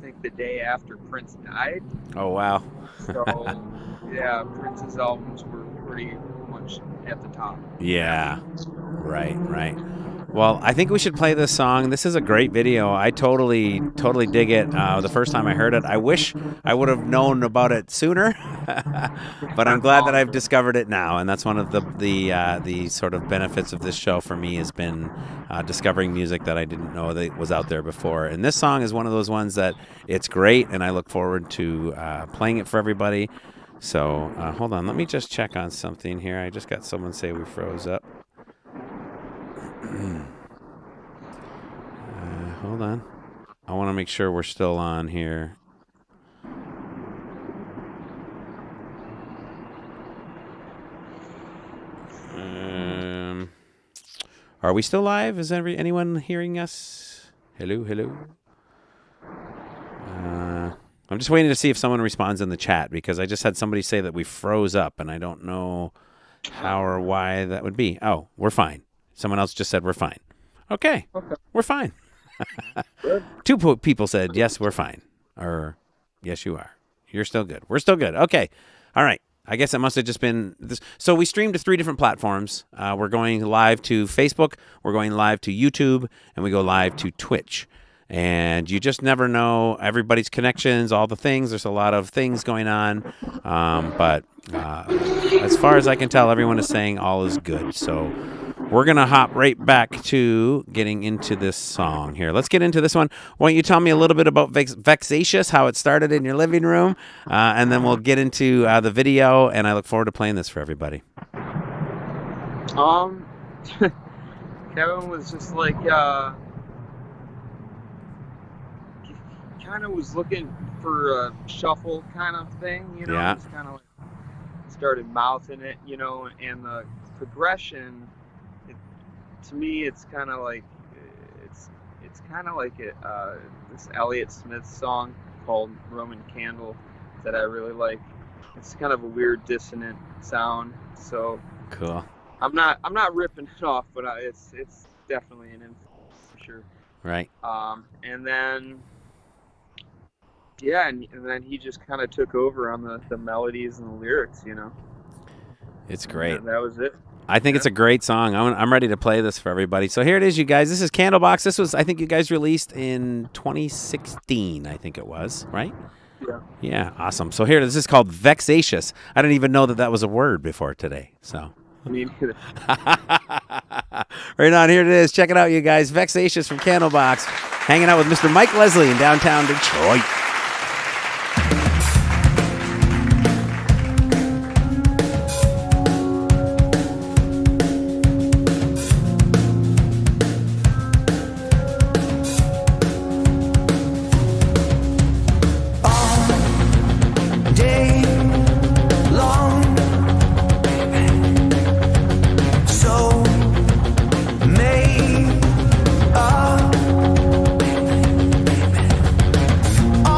think the day after Prince died. Oh wow. So, yeah, Prince's albums were pretty much at the top. Yeah. Right. Well, I think we should play this song. This is a great video. I totally dig it. The first time I heard it, I wish I would have known about it sooner, but I'm glad that I've discovered it now. And that's one of the sort of benefits of this show for me has been discovering music that I didn't know that was out there before. And this song is one of those ones that it's great, and I look forward to playing it for everybody. So hold on, let me just check on something here. I just got someone say we froze up. Hold on. I want to make sure we're still on here. Are we still live? Is anyone hearing us? Hello. I'm just waiting to see if someone responds in the chat because I just had somebody say that we froze up and I don't know how or why that would be. Oh, we're fine. Someone else just said we're fine. Okay. We're fine. 2 people said, yes, we're fine. Or, yes, you are. You're still good. We're still good. Okay. All right. I guess it must have just been this. So we streamed to 3 different platforms. We're going live to Facebook, we're going live to YouTube, and we go live to Twitch. and you just never know everybody's connections, all the things. There's a lot of things going on, but as far as I can tell, everyone is saying all is good. So we're going to hop right back to getting into this song here. Let's get into this one. Why don't you tell me a little bit about Vexatious, how it started in your living room, and then we'll get into the video, and I look forward to playing this for everybody. Kevin was just like, kind of was looking for a shuffle kind of thing, you know? Yeah. Just kind of like started mouthing it, you know, and the progression, to me, it's kind of like, it's kind of like this Elliott Smith song called Roman Candle that I really like. It's kind of a weird dissonant sound, so cool. I'm not ripping it off, but it's definitely an influence for sure. Right. And then yeah, and then he just kind of took over on the melodies and the lyrics, you know. It's great. And that was it. I think it's a great song. I'm ready to play this for everybody. So here it is, you guys. This is Candlebox. This was, I think you guys released in 2016, I think it was, right? Yeah. Yeah, awesome. So here, this is called Vexatious. I didn't even know that was a word before today, so. I mean, right on, here it is. Check it out, you guys. Vexatious from Candlebox. Hanging out with Mr. Mike Leslie in downtown Detroit. All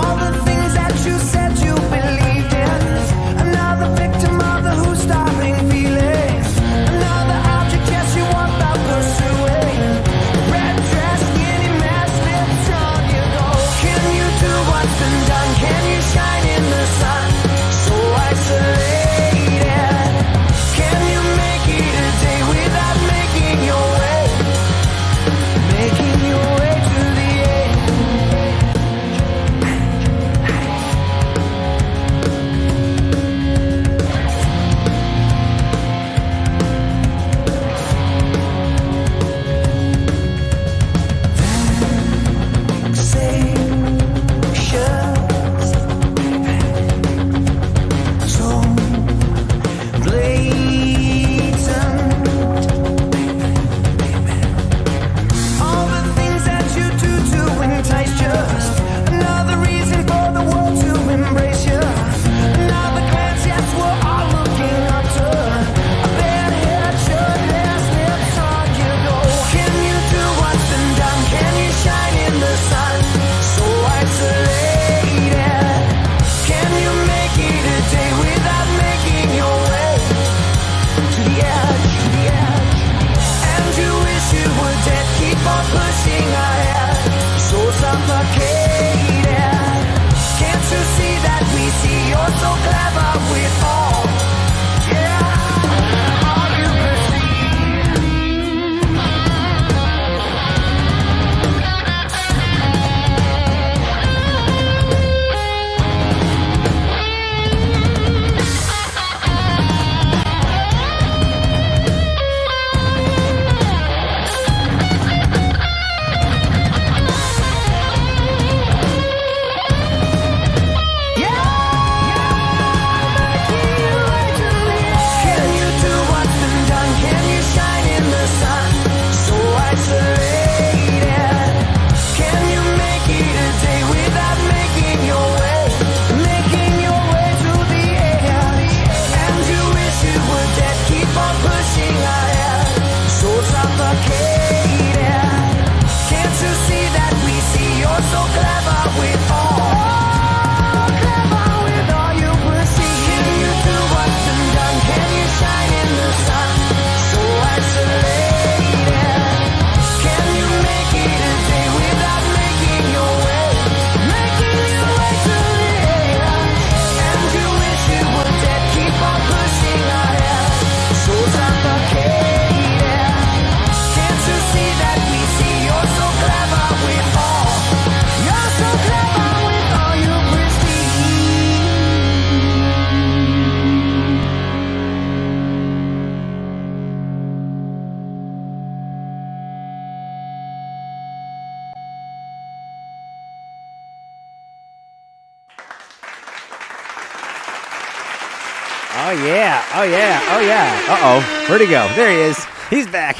Oh, yeah. Oh, yeah. Oh, yeah. Uh-oh. Where'd he go? There he is. He's back.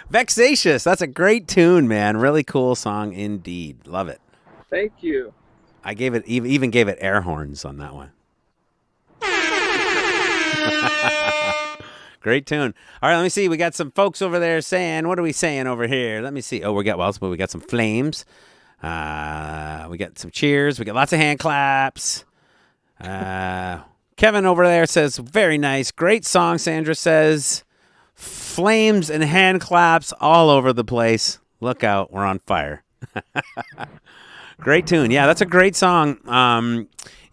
Vexatious. That's a great tune, man. Really cool song indeed. Love it. Thank you. I gave it even gave it air horns on that one. Great tune. All right, let me see. We got some folks over there saying, what are we saying over here? Let me see. Oh, we got some flames. We got some cheers. We got lots of hand claps. Kevin over there says, very nice. Great song, Sandra says. Flames and hand claps all over the place. Look out. We're on fire. Great tune. Yeah, that's a great song.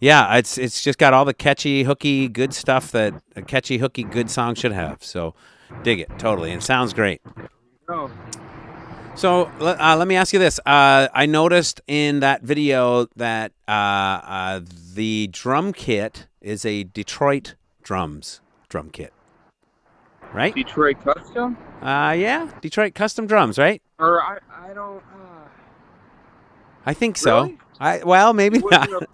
Yeah, it's just got all the catchy, hooky, good stuff that a catchy, hooky, good song should have. So dig it, totally. And sounds great. Oh. So let me ask you this. I noticed in that video that the drum kit is a Detroit drum kit, right? Detroit Custom? Yeah, Detroit custom drums, right? Or I don't... I think so. Really? Well, maybe It not. wasn't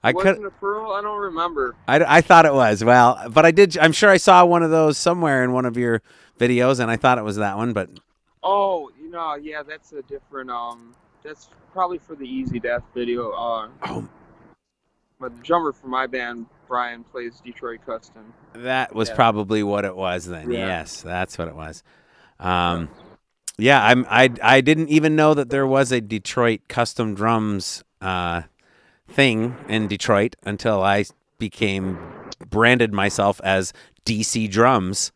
I could. Wasn't a pearl? I don't remember. I thought it was. Well, but I did. I'm sure I saw one of those somewhere in one of your videos, and I thought it was that one. But Oh, yeah, that's a different. That's probably for the Easy Death video. But the drummer for my band, Brian, plays Detroit Custom. that was Yeah. probably what it was then. Yeah. Yes, that's what it was. Yeah, I didn't even know that there was a Detroit custom drums thing in Detroit until I branded myself as DC Drums.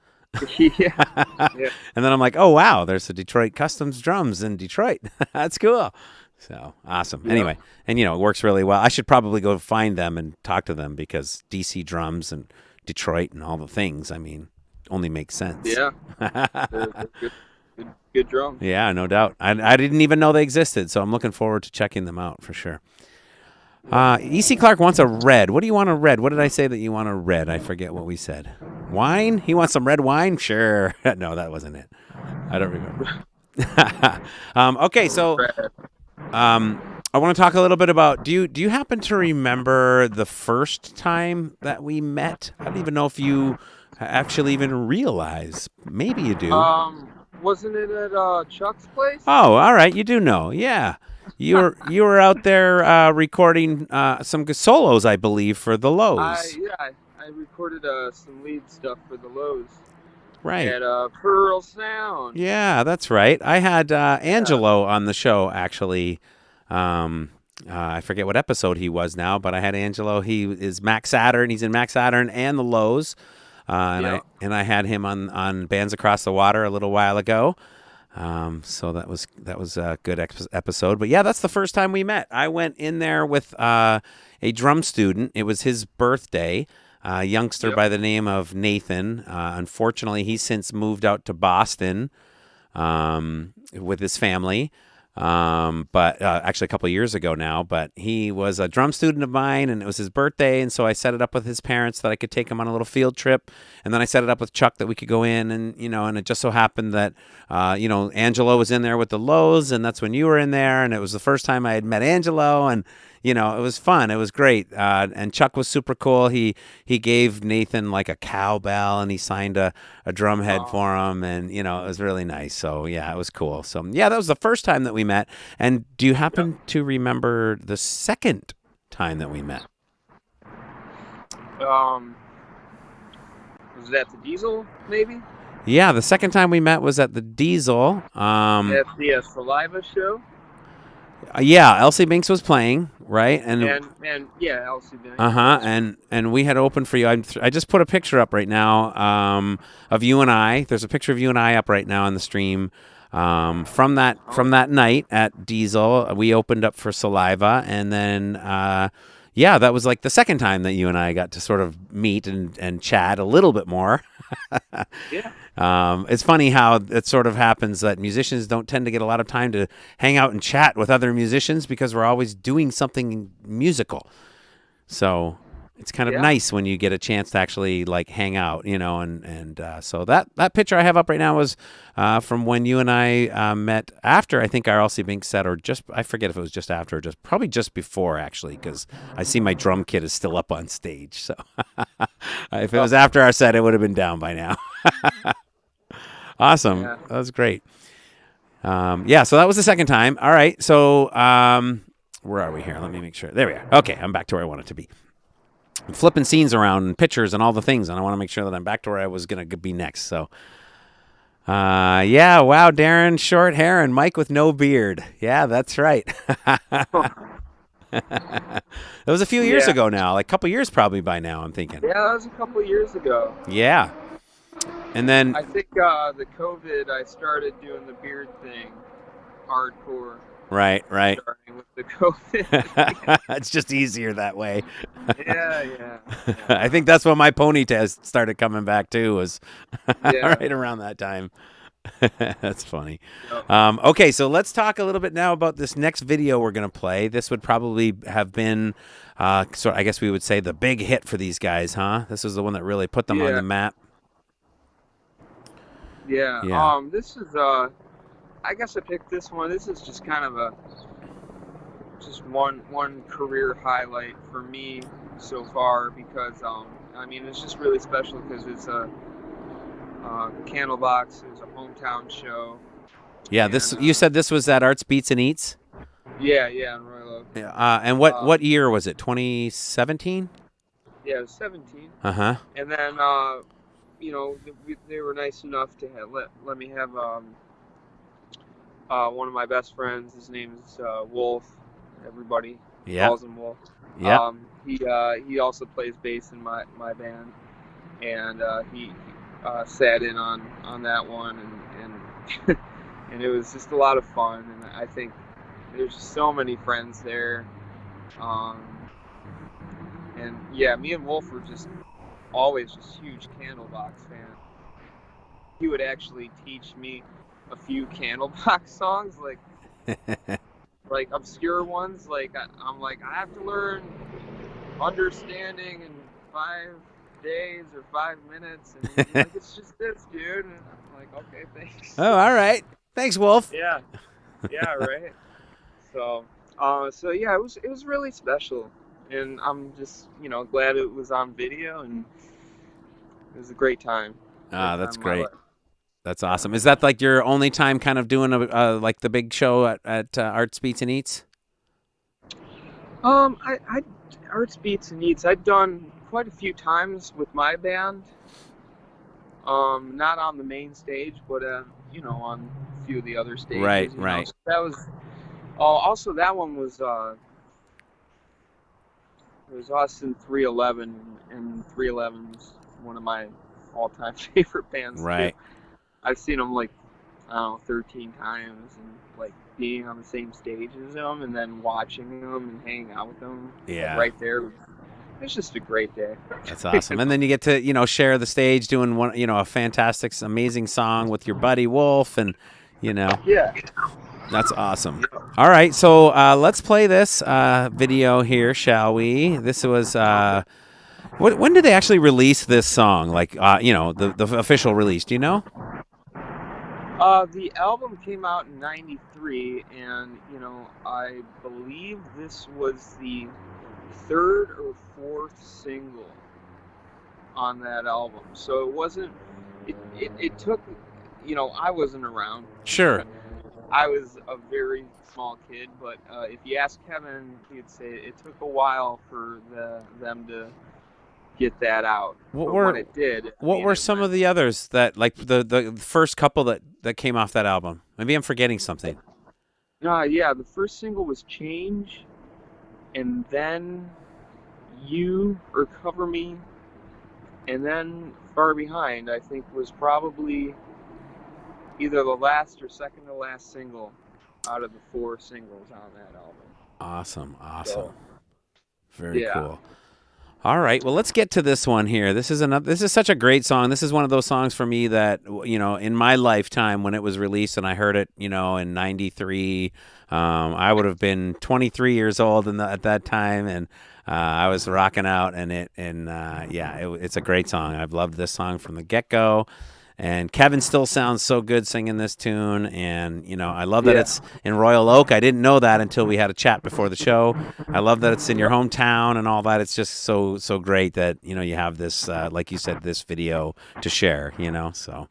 Yeah. And then I'm like, oh, wow, there's a Detroit Customs Drums in Detroit. That's cool. So awesome. Yeah. Anyway, and it works really well. I should probably go find them and talk to them because DC Drums and Detroit and all the things, I mean, only makes sense. Yeah. They're good drums. Yeah, no doubt. I didn't even know they existed, so I'm looking forward to checking them out for sure. E.C. Clark wants a red. What do you want a red? What did I say that you want a red? I forget what we said. Wine? He wants some red wine? Sure. No, that wasn't it. I don't remember. Okay, so I want to talk a little bit about, do you happen to remember the first time that we met? I don't even know if you actually even realize. Maybe you do. Wasn't it at Chuck's place? Oh, all right. You do know. Yeah. You were out there recording some solos, I believe, for the Lows. I recorded some lead stuff for the Lows. Right. At Pearl Sound. Yeah, that's right. I had Angelo on the show, actually. I forget what episode he was now, but I had Angelo. He is Max Saturn. He's in Max Saturn and the Lows. I had him on Bands Across the Water a little while ago. So that was a good episode. But yeah, that's the first time we met. I went in there with a drum student. It was his birthday. A youngster by the name of Nathan. Unfortunately, he's since moved out to Boston with his family. But actually a couple of years ago now, but he was a drum student of mine and it was his birthday. And so I set it up with his parents that I could take him on a little field trip. And then I set it up with Chuck that we could go in and, and it just so happened that, Angelo was in there with the Lows and that's when you were in there. And it was the first time I had met Angelo and, it was fun. It was great. And Chuck was super cool. He gave Nathan like a cowbell and he signed a drum head for him. And, it was really nice. So, yeah, it was cool. So, yeah, that was the first time that we met. And do you happen to remember the second time that we met? Was that the Diesel, maybe? Yeah, the second time we met was at the Diesel. At the Saliva show? Yeah, Elsie Binks was playing, right? And yeah, Elsie Binks. And we had opened for you. I just put a picture up right now of you and I. There's a picture of you and I up right now on the stream. From that night at Diesel, we opened up for Saliva, and then that was like the second time that you and I got to sort of meet and chat a little bit more. Yeah. It's funny how it sort of happens that musicians don't tend to get a lot of time to hang out and chat with other musicians because we're always doing something musical. So it's kind of Yeah. nice when you get a chance to actually like hang out, and so that picture I have up right now was from when you and I met after I think our LC Bink set, or just I forget if it was just after or probably just before actually, because I see my drum kit is still up on stage. So if it was after our set, it would have been down by now. Awesome, Yeah. that was great. So that was the second time. All right, so where are we here? Let me make sure. There we are. Okay, I'm back to where I wanted to be. I'm flipping scenes around and pictures and all the things, and I want to make sure that I'm back to where I was going to be next. So, wow, Darren, short hair, and Mike with no beard. Yeah, that's right. That was a few years ago now, like a couple years probably by now, I'm thinking. Yeah, that was a couple of years ago. Yeah. And then... I think the COVID, I started doing the beard thing hardcore. Right. Starting with the COVID. It's just easier that way. Yeah. I think that's when my ponytail started coming back too, was right around that time. That's funny. Okay, so let's talk a little bit now about this next video we're going to play. This would probably have been, I guess we would say, the big hit for these guys, huh? This is the one that really put them on the map. Yeah. This is I guess I picked this one. This is just kind of just one career highlight for me so far, because it's just really special because it's a Candlebox. It was a hometown show. Yeah, and, you said this was at Arts Beats and Eats? Yeah, in Royal Oak. Yeah, and what year was it? 2017? Yeah, it was 17. Uh-huh. And then they were nice enough to let me have one of my best friends. His name is Wolf. Everybody calls him Wolf. Yeah. He also plays bass in my band, and he sat in on that one, and and it was just a lot of fun. And I think there's so many friends there. And yeah, me and Wolf were just always just huge Candlebox fans. He would actually teach me a few Candlebox songs, like obscure ones. I'm like, I have to learn Understanding in 5 days or 5 minutes, and he's like, it's just this, dude. And I'm like, okay, thanks. Oh, all right. Thanks, Wolf. Yeah, right. So yeah, it was really special, and I'm just glad it was on video, and it was a great time. That's great. That's awesome. Is that like your only time kind of doing like the big show at Arts Beats and Eats? Arts Beats and Eats, I've done quite a few times with my band. Not on the main stage, but on a few of the other stages. Right. So that was. Also, that one was. It was us in 311, and 311 is one of my all-time favorite bands. Right. Too. I've seen them 13 times, and being on the same stage as them, and then watching them and hanging out with them. Yeah. Right there. It's just a great day. That's awesome. And then you get to, share the stage doing one, a fantastic, amazing song with your buddy Wolf, and, Yeah. That's awesome. All right. So let's play this video here, shall we? This was, when did they actually release this song? The official release, do you know? The album came out in '93, and I believe this was the 3rd or 4th single on that album. So it wasn't. It took. I wasn't around. Sure. I was a very small kid, but if you ask Kevin, he'd say it took a while for them to get that out. When it did. What were some of the others that, like the first couple that came off that album? Maybe I'm forgetting something. Yeah, the first single was Change, and then You or Cover Me, and then Far Behind, I think, was probably either the last or second to last single out of the 4 singles on that album. Awesome. So, very cool. All right, well, let's get to this one here. This is such a great song. This is one of those songs for me that, in my lifetime when it was released and I heard it, in '93, I would have been 23 years old at that time, and I was rocking out, and it's a great song. I've loved this song from the get-go. And Kevin still sounds so good singing this tune, and I love that it's in Royal Oak. I didn't know that until we had a chat before the show. I love that it's in your hometown and all that. It's just so great that you have this, like you said, this video to share. So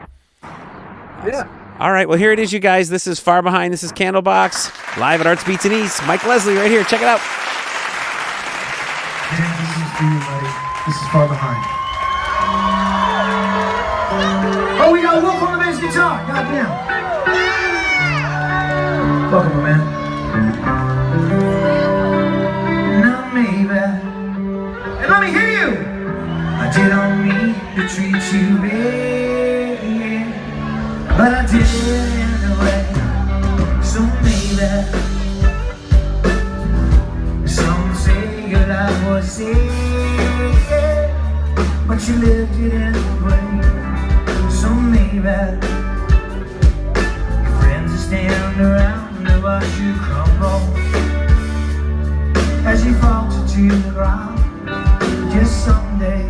Yeah. All right, well here it is, you guys. This is Far Behind. This is Candlebox live at Arts Beats and East. Mike Leslie right here. Check it out. This is for you, buddy. This is Far Behind. Oh, we got Wolf on the bass guitar. Goddamn. Welcome, my man. Now, maybe. And let me hear you. I didn't mean to treat you bad, but I did it anyway. So maybe. Some say your life was sad, but you lived it anyway. So maybe your friends will stand around and watch you crumble as you falter to the ground. Just someday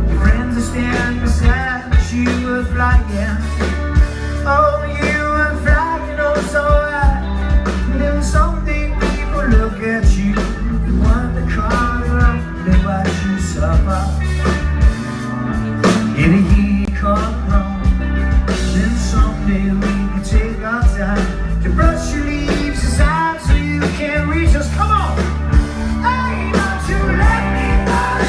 your friends will stand beside you were flying. Oh, you were flying oh so high. And then someday people look at you and wonder cry around and watch you suffer. If he come home, then someday we can take our time to brush your leaves aside so you can reach us. Come on! Hey, don't you let me down.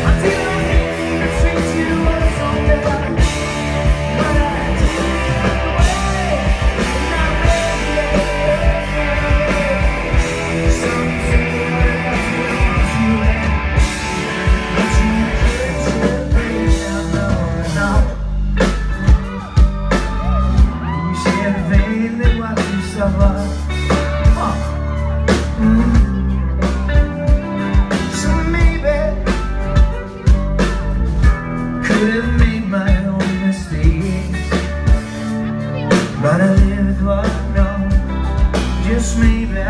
I didn't mean to treat you so bad, but I did it anyway. And I'm ready. Some say that's what you had. So maybe could have made my own mistakes, but I lived what I know. Just maybe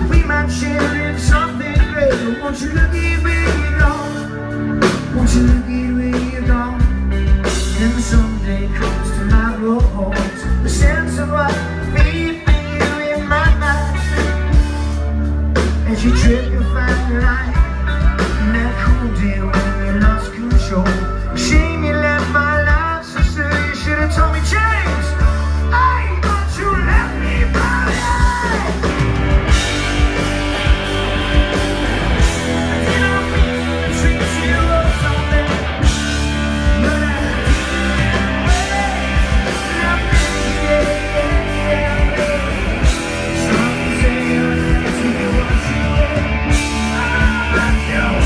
we might share in something great. Won't you look at where you're gone? Won't you look at where you're gone? And someday comes to my roads the sense of what made you in my mind. As you trip your fine line, and that cool day when you lost control. Shame you left my life, so sir, you should have told me, James. Hey, don't you let me by. I didn't mean to treat you so bad, but I did anyway. And I some say you're not to what you are. I don't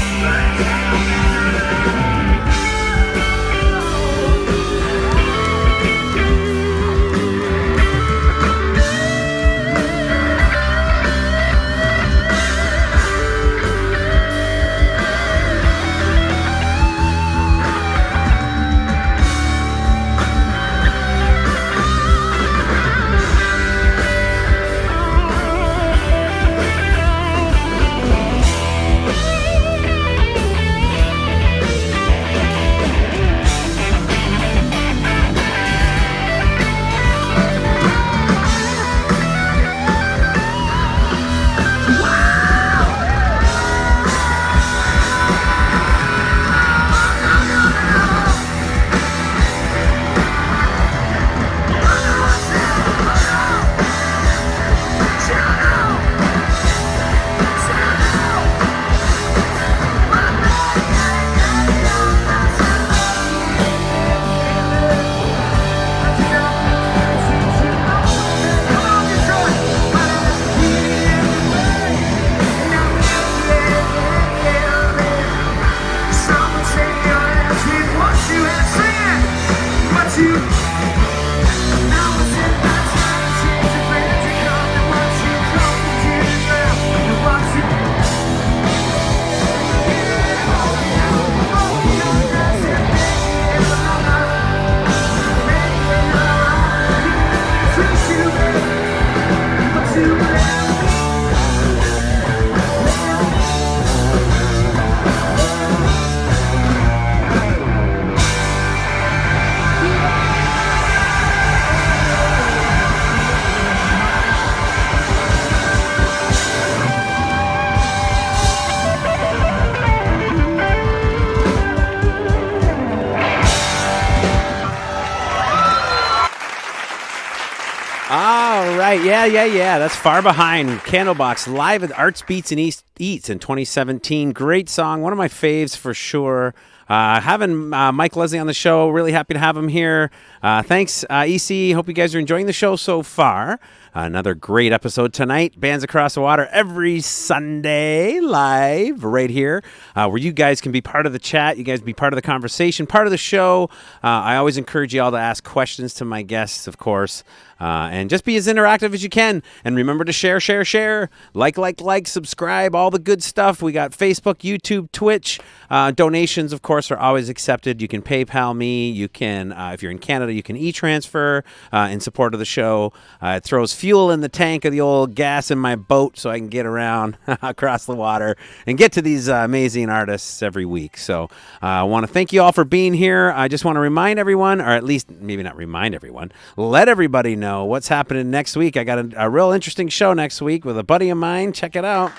right. Yeah. That's Far Behind. Candlebox live at Arts Beats and Eats in 2017. Great song. One of my faves for sure. Having Mike Leslie on the show. Really happy to have him here. Thanks, EC. Hope you guys are enjoying the show so far. Another great episode tonight. Bands Across the Water every Sunday live right here where you guys can be part of the chat. You guys be part of the conversation, part of the show. I always encourage you all to ask questions to my guests, of course. And just be as interactive as you can. And remember to share. Like, subscribe, all the good stuff. We got Facebook, YouTube, Twitch. Donations, of course, are always accepted. You can PayPal me. You can, if you're in Canada, you can e-transfer in support of the show. It throws fuel in the tank of the old gas in my boat so I can get around across the water and get to these amazing artists every week. So I want to thank you all for being here. I just want to remind everyone, or at least maybe not remind everyone, let everybody know what's happening next week. I got a real interesting show next week with a buddy of mine. Check it out.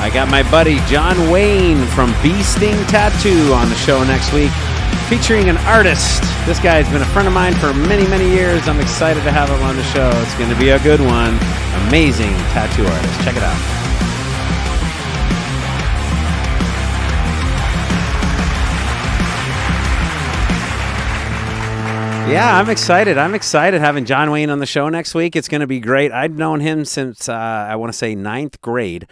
I got my buddy John Wayne from Bee Sting Tattoo on the show next week, featuring an artist. This guy's been a friend of mine for many, many years. I'm excited to have him on the show. It's going to be a good one. Amazing tattoo artist. Check it out. Yeah, I'm excited. Having John Wayne on the show next week. It's going to be great. I've known him since, I want to say, 9th grade.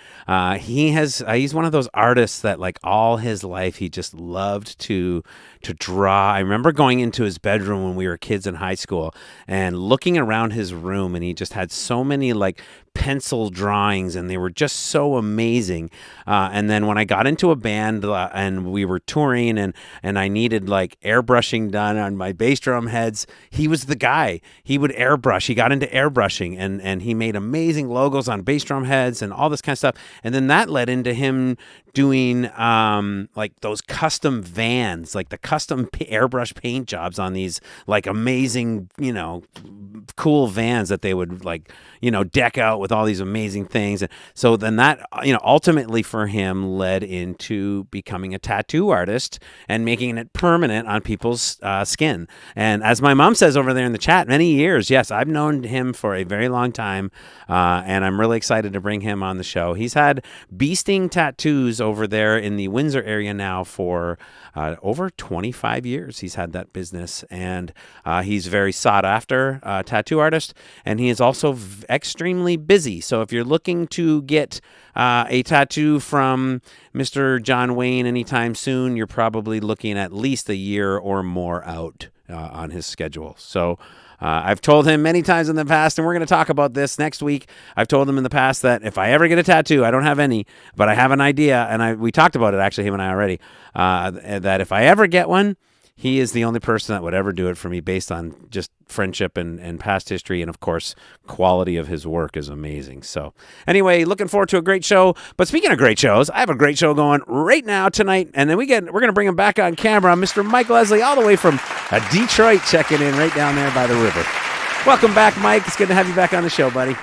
He's one of those artists that, like, all his life, he just loved to draw. I remember going into his bedroom when we were kids in high school and looking around his room, and he just had so many, like, pencil drawings, and they were just so amazing. And then when I got into a band and we were touring and I needed like airbrushing done on my bass drum heads, he was the guy. He would airbrush. He got into airbrushing and he made amazing logos on bass drum heads and all this kind of stuff. And then that led into him doing like those custom vans, like the custom airbrush paint jobs on these like amazing, cool vans that they would like, deck out with all these amazing things. And so then that, ultimately for him led into becoming a tattoo artist and making it permanent on people's skin. And as my mom says over there in the chat, many years, yes, I've known him for a very long time. And I'm really excited to bring him on the show. He's had Bee Sting Tattoos over there in the Windsor area now for over 25 years. He's had that business, and he's very sought after tattoo artist, and he is also extremely busy. So if you're looking to get a tattoo from Mr. John Wayne anytime soon, you're probably looking at least a year or more out on his schedule. So I've told him many times in the past, and we're going to talk about this next week. I've told him in the past that if I ever get a tattoo, I don't have any, but I have an idea, and we talked about it, actually, him and I already, that if I ever get one, he is the only person that would ever do it for me based on just friendship and past history. And, of course, quality of his work is amazing. So, anyway, looking forward to a great show. But speaking of great shows, I have a great show going right now tonight. And then we're going to bring him back on camera. Mr. Mike Leslie, all the way from Detroit, checking in right down there by the river. Welcome back, Mike. It's good to have you back on the show, buddy.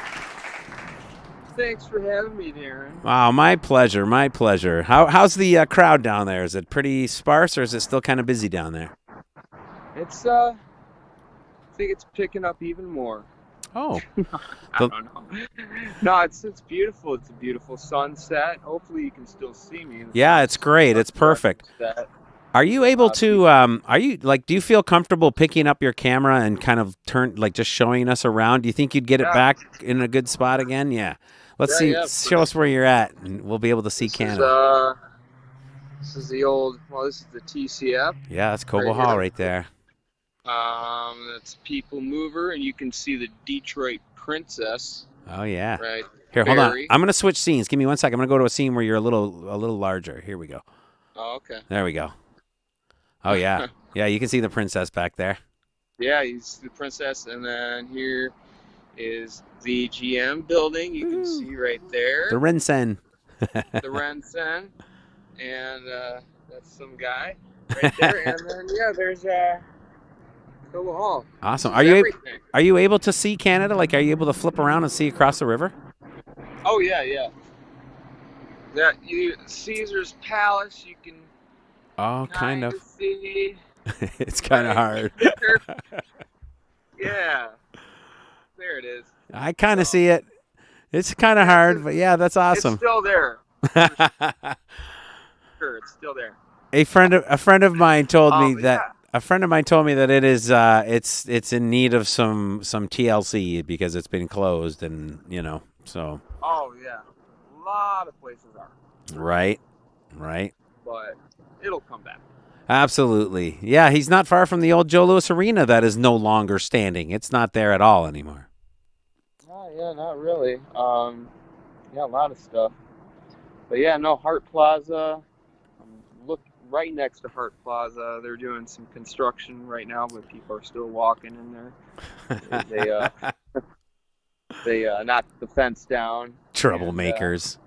Thanks for having me, Darren. Wow, my pleasure, my pleasure. How's the crowd down there? Is it pretty sparse, or is it still kind of busy down there? It's I think it's picking up even more. Oh, I don't know. No, it's beautiful. It's a beautiful sunset. Hopefully, you can still see me. Yeah, it's great. It's perfect. Are you able to? Do you feel comfortable picking up your camera and kind of just showing us around? Do you think you'd get it back in a good spot again? Yeah. Let's see. Yeah, show us where you're at, and we'll be able to see Canada. This is the old. Well, this is the TCF. Yeah, that's Cobo Hall right there. That's People Mover, and you can see the Detroit Princess. Oh yeah. Right. Here, hold on. I'm gonna switch scenes. Give me 1 second. I'm gonna go to a scene where you're a little larger. Here we go. Oh, okay. There we go. Oh yeah. Yeah, you can see the princess back there. Yeah, you see the princess, and then here is the GM building. You can see right there. The Rensen. the Rensen, and that's some guy right there. And then there's Phil Hall. Awesome. Everything. Are you able to see Canada? Like, are you able to flip around and see across the river? Oh yeah. Caesar's Palace. You can. Oh, kind of. See. It's kind of hard. Yeah. There it is. I kind of see it. It's kind of hard, but yeah, that's awesome. It's still there. Sure, it's still there. A friend of mine told me that yeah. a friend of mine told me that it is it's in need of some TLC because it's been closed, and so. Oh yeah, a lot of places are. Right. But it'll come back. Absolutely. Yeah, he's not far from the old Joe Louis Arena that is no longer standing. It's not there at all anymore. Oh, yeah, not really. Yeah, a lot of stuff. But yeah, no, Hart Plaza. Look right next to Hart Plaza. They're doing some construction right now, but people are still walking in there. They knocked the fence down. Troublemakers.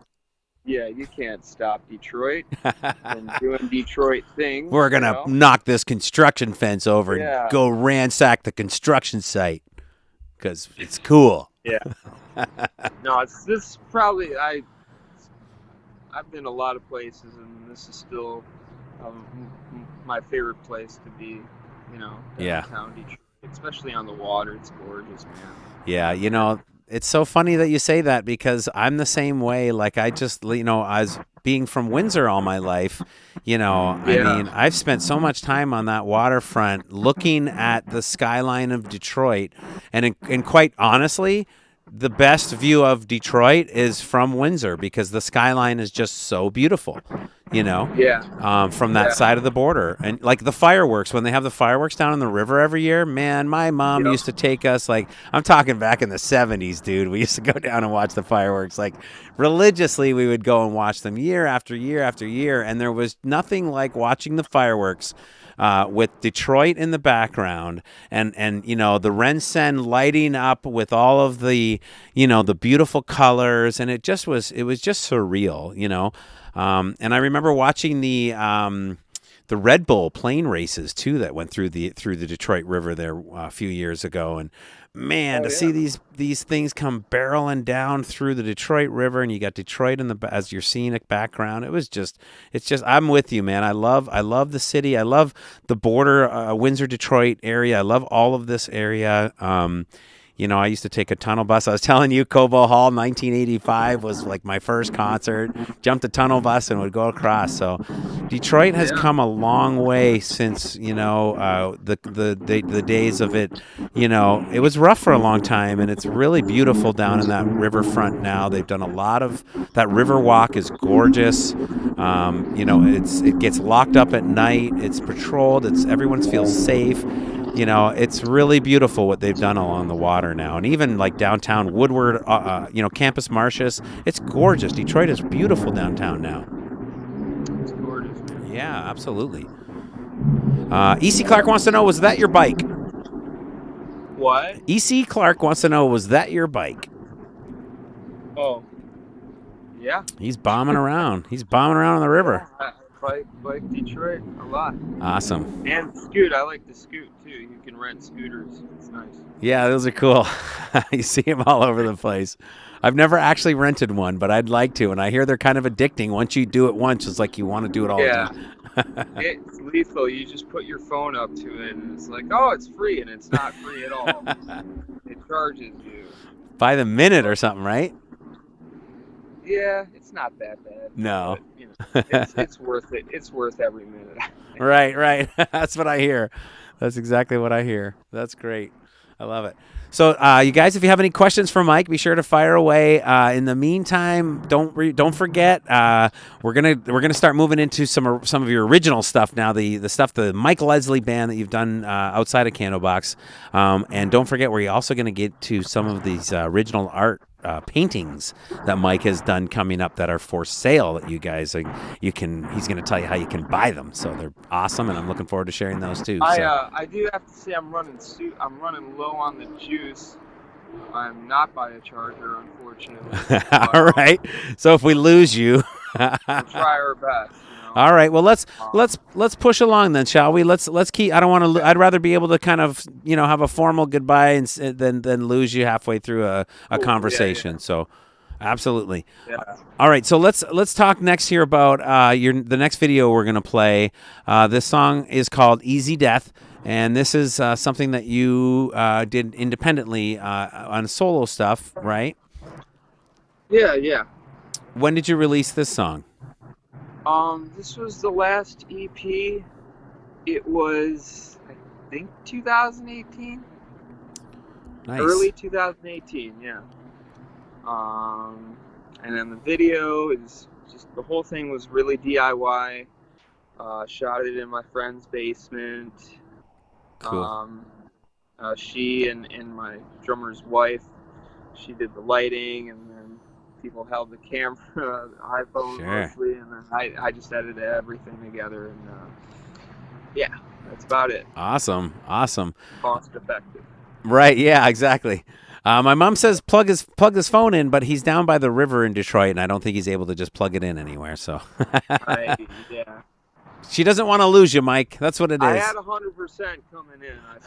Yeah, you can't stop Detroit from doing Detroit things. We're going to knock this construction fence over and go ransack the construction site because it's cool. Yeah. No, this probably, I've been a lot of places, and this is still my favorite place to be, downtown Detroit, especially on the water. It's gorgeous, man. Yeah, it's so funny that you say that because I'm the same way. Like I just, as being from Windsor all my life, I mean, I've spent so much time on that waterfront looking at the skyline of Detroit. And quite honestly, the best view of Detroit is from Windsor because the skyline is just so beautiful, from that side of the border. And like the fireworks, when they have the fireworks down in the river every year, man, my mom used to take us, like, I'm talking back in the 70s, dude. We used to go down and watch the fireworks. Like religiously, we would go and watch them year after year after year. And there was nothing like watching the fireworks with Detroit in the background and the Rensen lighting up with all of the the beautiful colors, and it was just surreal, and I remember watching the Red Bull plane races too that went through the Detroit River there a few years ago, and man, see these things come barreling down through the Detroit River, and you got Detroit as your scenic background. It's just I'm with you, man. I love the city. I love the border, Windsor Detroit area. I love all of this area. I used to take a tunnel bus. I was telling you, Cobo Hall, 1985 was like my first concert. Jumped a tunnel bus and would go across. So Detroit has come a long way since, the days of it. It was rough for a long time, and it's really beautiful down in that riverfront now. They've done a lot of that. River walk is gorgeous. It gets locked up at night. It's patrolled. Everyone feels safe. It's really beautiful what they've done along the water now. And even like downtown Woodward, Campus Martius, it's gorgeous. Detroit is beautiful downtown now. It's gorgeous. Yeah, absolutely. E.C. Clark wants to know, was that your bike? What? E.C. Clark wants to know, was that your bike? Oh, yeah. He's bombing around. He's bombing around on the river. Bike Detroit a lot. Awesome. And scoot. I like to scoot too. You can rent scooters. It's nice. Yeah, those are cool. You see them all over the place. I've never actually rented one, but I'd like to. And I hear they're kind of addicting. Once you do it once, it's like you want to do it all the time. It's lethal. You just put your phone up to it, and it's like, oh, it's free, and it's not free at all. It charges you. By the minute or something, right? Yeah, it's not that bad. No. But, it's worth it. It's worth every minute. Right. That's what I hear. That's exactly what I hear. That's great. I love it. So, you guys, if you have any questions for Mike, be sure to fire away. In the meantime, don't forget, we're gonna start moving into some of your original stuff now. The stuff, the Mike Leslie band that you've done outside of Candlebox, and don't forget, we're also gonna get to some of these original art paintings that Mike has done coming up that are for sale. That you guys he's going to tell you how you can buy them. So they're awesome, and I'm looking forward to sharing those too. I do have to say I'm running low on the juice I'm not by a charger, unfortunately. All right. So if we lose you, We'll try our best. You know? all right. Well, let's push along then, shall we? Let's keep. I don't want to. I'd rather be able to kind of have a formal goodbye and than lose you halfway through a conversation. Yeah. So, absolutely. Yeah. All right. So let's talk next here about the next video we're gonna play. This song is called "Easy Death." And this is something that you did independently on solo stuff, right? Yeah. When did you release this song? This was the last EP. It was, I think, 2018. Nice. Early 2018, yeah. And then the video is just, the whole thing was really DIY. Shot it in my friend's basement. Cool. She and my drummer's wife, she did the lighting, and then people held the camera, the iPhone mostly, and then I just edited everything together, and yeah, that's about it. Awesome. Cost effective. Right? Yeah, exactly. My mom says plug his phone in, but he's down by the river in Detroit, and I don't think he's able to just plug it in anywhere. So. Yeah. She doesn't want to lose you, Mike. That's what it is. I had 100% coming in, I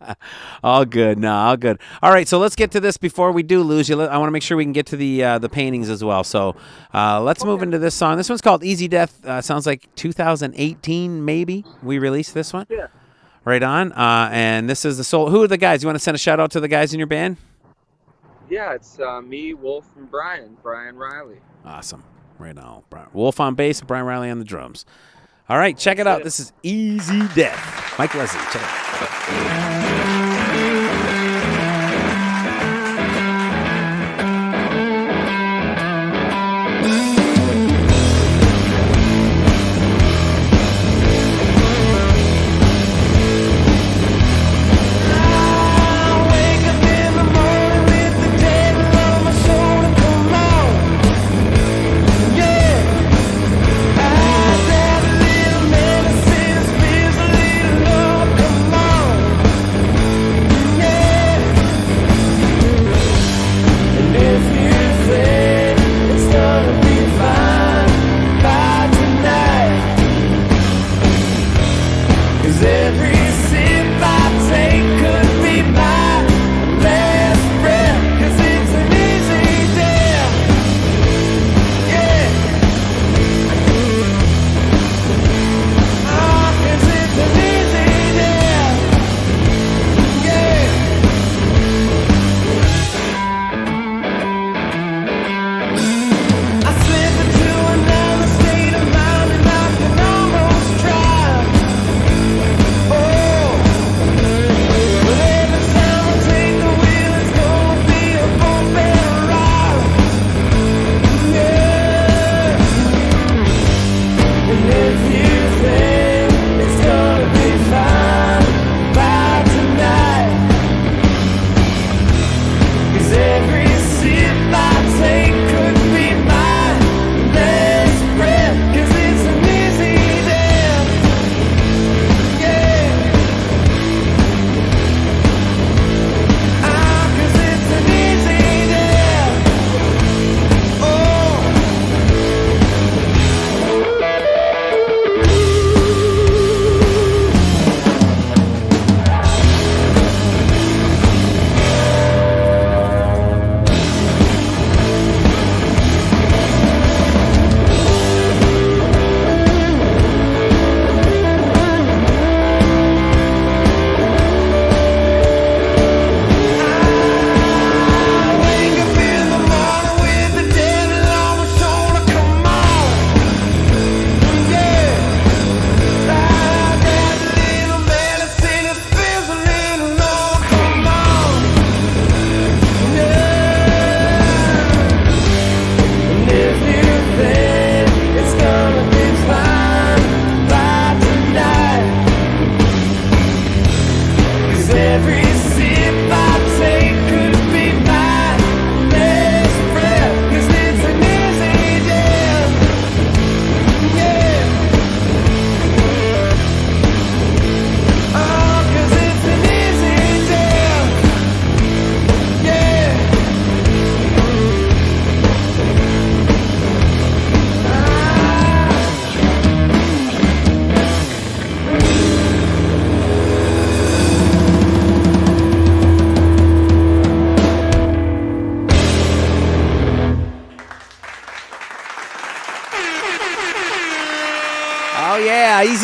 swear. All good. No, all good. All right, so let's get to this before we do lose you. I want to make sure we can get to the paintings as well. So let's move into this song. This one's called Easy Death. Sounds like 2018, maybe, we released this one. Yeah. Right on. And this is the soul. Who are the guys? You want to send a shout out to the guys in your band? Yeah, it's me, Wolf, and Brian Riley. Awesome. Right on. Wolf on bass, Brian Riley on the drums. All right, check it out. This is Easy Death. Mike Leslie, check it out. Come on.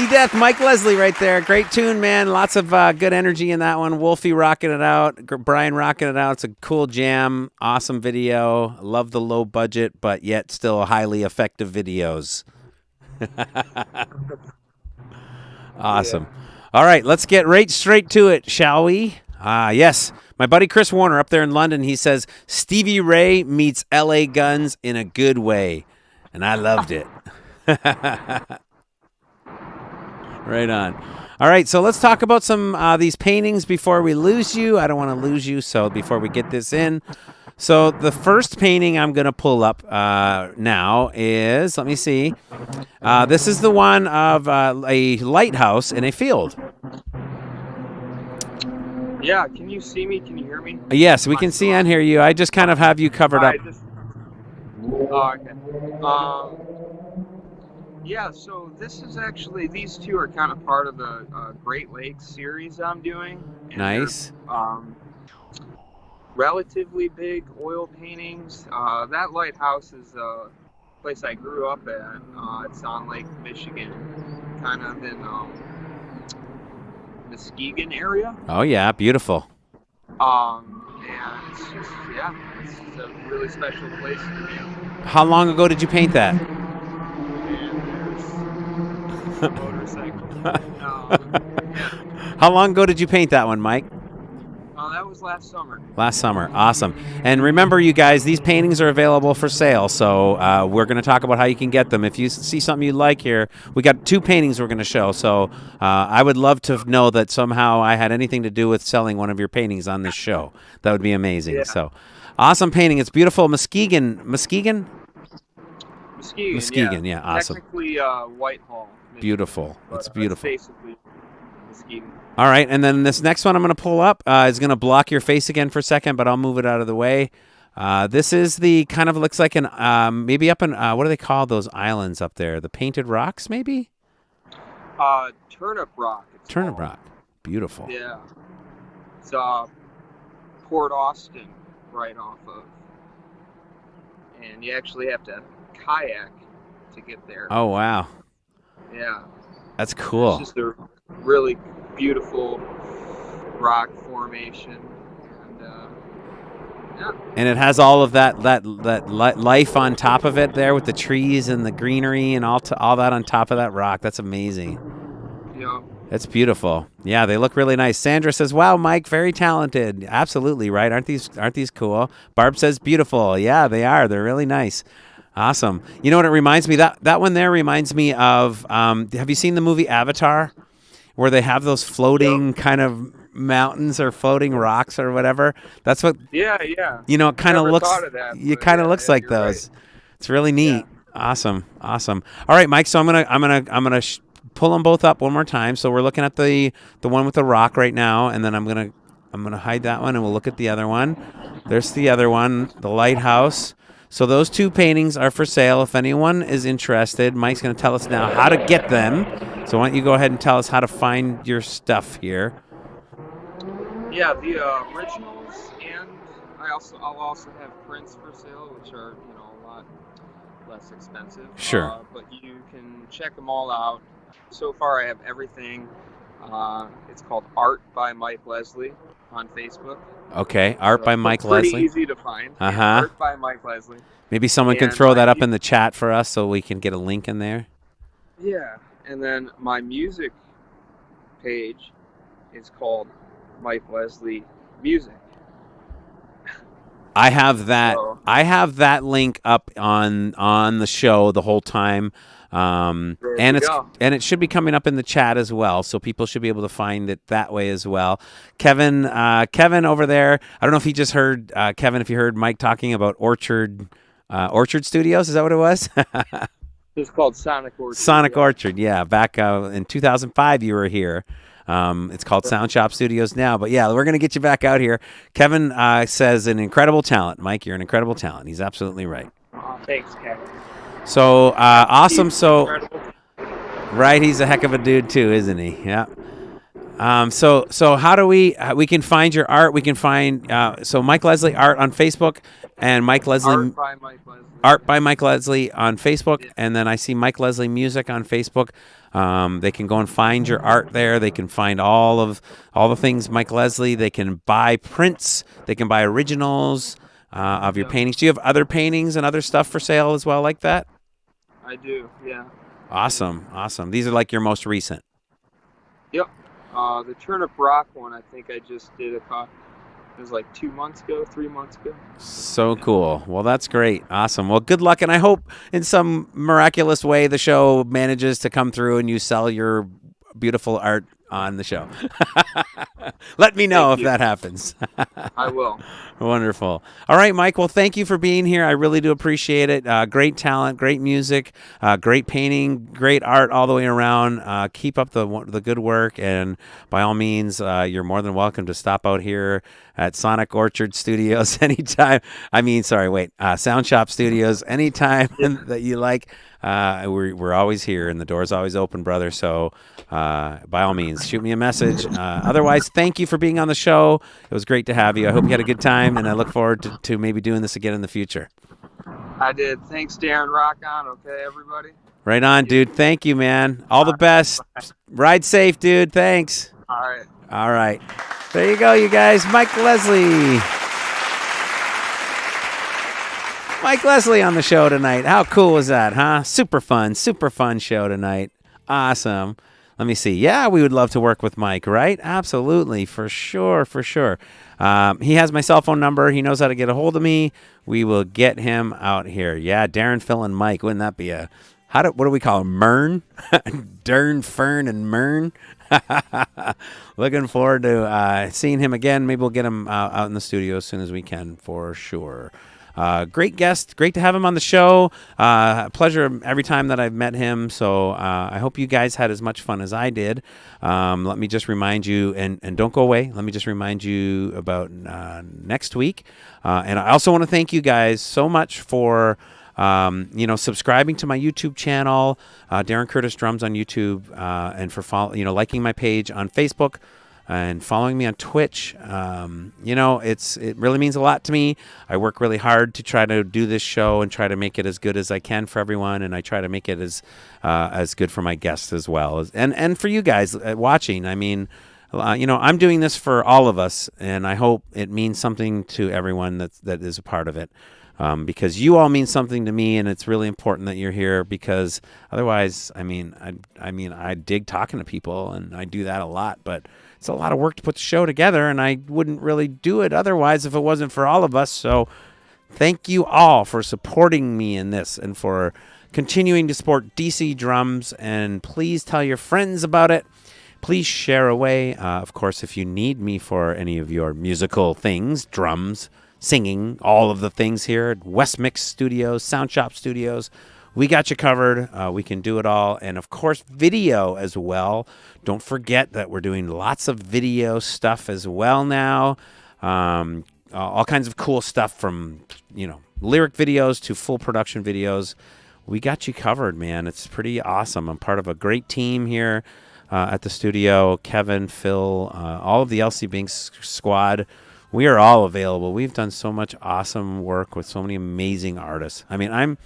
Death, Mike Leslie right there. Great tune, man. Lots of good energy in that one. Wolfie rocking it out. Brian rocking it out. It's a cool jam. Awesome video. Love the low budget, but yet still highly effective videos. Awesome. Yeah. All right, let's get right straight to it, shall we? Yes. My buddy Chris Warner up there in London, he says, Stevie Ray meets L.A. Guns in a good way. And I loved it. Right on. All right, so let's talk about some these paintings before we lose you. I don't want to lose you, so before we get this in. So the first painting I'm going to pull up now is, let me see. This is the one of a lighthouse in a field. Yeah, can you see me? Can you hear me? Yes, we can see and hear you. I just kind of have you covered up. Okay. Yeah, so this is actually, these two are kind of part of the Great Lakes series I'm doing. And nice. Relatively big oil paintings. That lighthouse is a place I grew up at. It's on Lake Michigan, kind of in Muskegon area. Oh yeah, beautiful. And it's just, yeah, it's a really special place to me. How long ago did you paint that? Motorcycle. How long ago did you paint that one, Mike? That was last summer. Last summer. Awesome. And remember, you guys, these paintings are available for sale, so we're going to talk about how you can get them. If you see something you like here, we got 2 paintings we're going to show, so I would love to know that somehow I had anything to do with selling one of your paintings on this show. That would be amazing. Yeah. So, awesome painting. It's beautiful. Muskegon? Muskegon, yeah, awesome. Technically Whitehall. Beautiful. It's beautiful. Basically Muskegon. All right, and then this next one I'm going to pull up is going to block your face again for a second, but I'll move it out of the way. This is the kind of looks like an maybe up in what do they call those islands up there? The Painted Rocks, maybe? Turnip Rock. Turnip Rock. Beautiful. Yeah. It's Port Austin, right off of, and you actually have to kayak to get there. Oh wow. Yeah. That's cool. It's just a really beautiful rock formation, and yeah. And it has all of that life on top of it there with the trees and the greenery and all that on top of that rock. That's amazing. Yeah. It's beautiful. Yeah, they look really nice. Sandra says, "Wow, Mike, very talented." Absolutely right. Aren't these cool? Barb says, "Beautiful." Yeah, they are. They're really nice. Awesome. You know what it reminds me? That one there reminds me of, have you seen the movie Avatar? Where they have those floating kind of mountains or floating rocks or whatever. That's what. Yeah. You know, it kind of looks. That, it kind of looks like those. Right. It's really neat. Yeah. Awesome. All right, Mike. So I'm gonna pull them both up one more time. So we're looking at the one with the rock right now, and then I'm gonna hide that one, and we'll look at the other one. There's the other one, the lighthouse. So those 2 paintings are for sale. If anyone is interested, Mike's going to tell us now how to get them. So why don't you go ahead and tell us how to find your stuff here? Yeah, the originals, and I'll also have prints for sale, which are a lot less expensive. Sure. But you can check them all out. So far, I have everything. It's called Art by Mike Leslie on Facebook. Okay, Art by Mike Leslie. Pretty easy to find. Uh-huh. Art by Mike Leslie. Maybe someone can throw that up in the chat for us so we can get a link in there. Yeah, and then my music page is called Mike Leslie Music. I have that. So, I have that link up on the show the whole time. And it should be coming up in the chat as well, so people should be able to find it that way as well. Kevin over there, I don't know if he just heard Kevin, if you heard Mike talking about Orchard Studios, is that what it was? It's called Sonic Orchard. Sonic Orchard, yeah. Back in 2005 you were here. It's called Sound Shop Studios now, but yeah, we're going to get you back out here. Kevin says an incredible talent. Mike, you're an incredible talent. He's absolutely right. Thanks, Kevin. So, awesome. So, right, he's a heck of a dude too, isn't he? Yeah. So how do we can find your art? We can find so Mike Leslie art on Facebook and Mike Leslie Art by Mike Leslie on Facebook, and then I see Mike Leslie Music on Facebook. They can go and find your art there. They can find all the things Mike Leslie. They can buy prints. They can buy originals of your paintings. Do you have other paintings and other stuff for sale as well like that? I do, yeah. Awesome. These are like your most recent. Yep. The Turnip Rock one, I think I just did it was like 3 months ago. So cool. Well, that's great. Awesome. Well, good luck, and I hope in some miraculous way the show manages to come through and you sell your beautiful art on the show. Let me know if that happens. I will. Wonderful. All right, Mike. Well, thank you for being here. I really do appreciate it. Great talent, great music, great painting, great art all the way around. Keep up the good work, and by all means, you're more than welcome to stop out here at Sonic Orchard Studios anytime. Sound Shop Studios anytime that you like. We're always here, and the door's always open, brother. So by all means, shoot me a message. Otherwise, thank you for being on the show. It was great to have you. I hope you had a good time, and I look forward to maybe doing this again in the future. I did. Thanks, Darren. Rock on, okay, everybody? Right on, dude. Thank you, man. All the best. Ride safe, dude. Thanks. All right. There you go, you guys. Mike Leslie. Mike Leslie on the show tonight. How cool was that, huh? Super fun show tonight. Awesome. Let me see. Yeah, we would love to work with Mike, right? Absolutely, for sure. He has my cell phone number. He knows how to get a hold of me. We will get him out here. Yeah, Darren, Phil, and Mike. Wouldn't that be what do we call him? Mern? Dern, Fern, and Mern. Looking forward to seeing him again. Maybe we'll get him out in the studio as soon as we can, for sure. Great guest. Great to have him on the show. Pleasure every time that I've met him. So I hope you guys had as much fun as I did. Let me just remind you, and don't go away. Let me just remind you about next week. And I also want to thank you guys so much for subscribing to my YouTube channel, Darren Curtis Drums on YouTube, and for liking my page on Facebook and following me on Twitch. It really means a lot to me. I work really hard to try to do this show and try to make it as good as I can for everyone, and I try to make it as good for my guests as well, and for you guys watching. I mean, I'm doing this for all of us, and I hope it means something to everyone that is a part of it. Because you all mean something to me, and it's really important that you're here, because otherwise, I dig talking to people, and I do that a lot, but it's a lot of work to put the show together, and I wouldn't really do it otherwise if it wasn't for all of us. So thank you all for supporting me in this and for continuing to support DC Drums, and please tell your friends about it. Please share away. Of course, if you need me for any of your musical things, drums, singing, all of the things here at West Mix Studios, Sound Shop Studios, we got you covered. We can do it all. And of course, video as well. Don't forget that we're doing lots of video stuff as well now. All kinds of cool stuff, from lyric videos to full production videos. We got you covered, man. It's pretty awesome. I'm part of a great team here at the studio. Kevin, Phil, all of the LC Binks squad. We are all available. We've done so much awesome work with so many amazing artists. I mean, I'm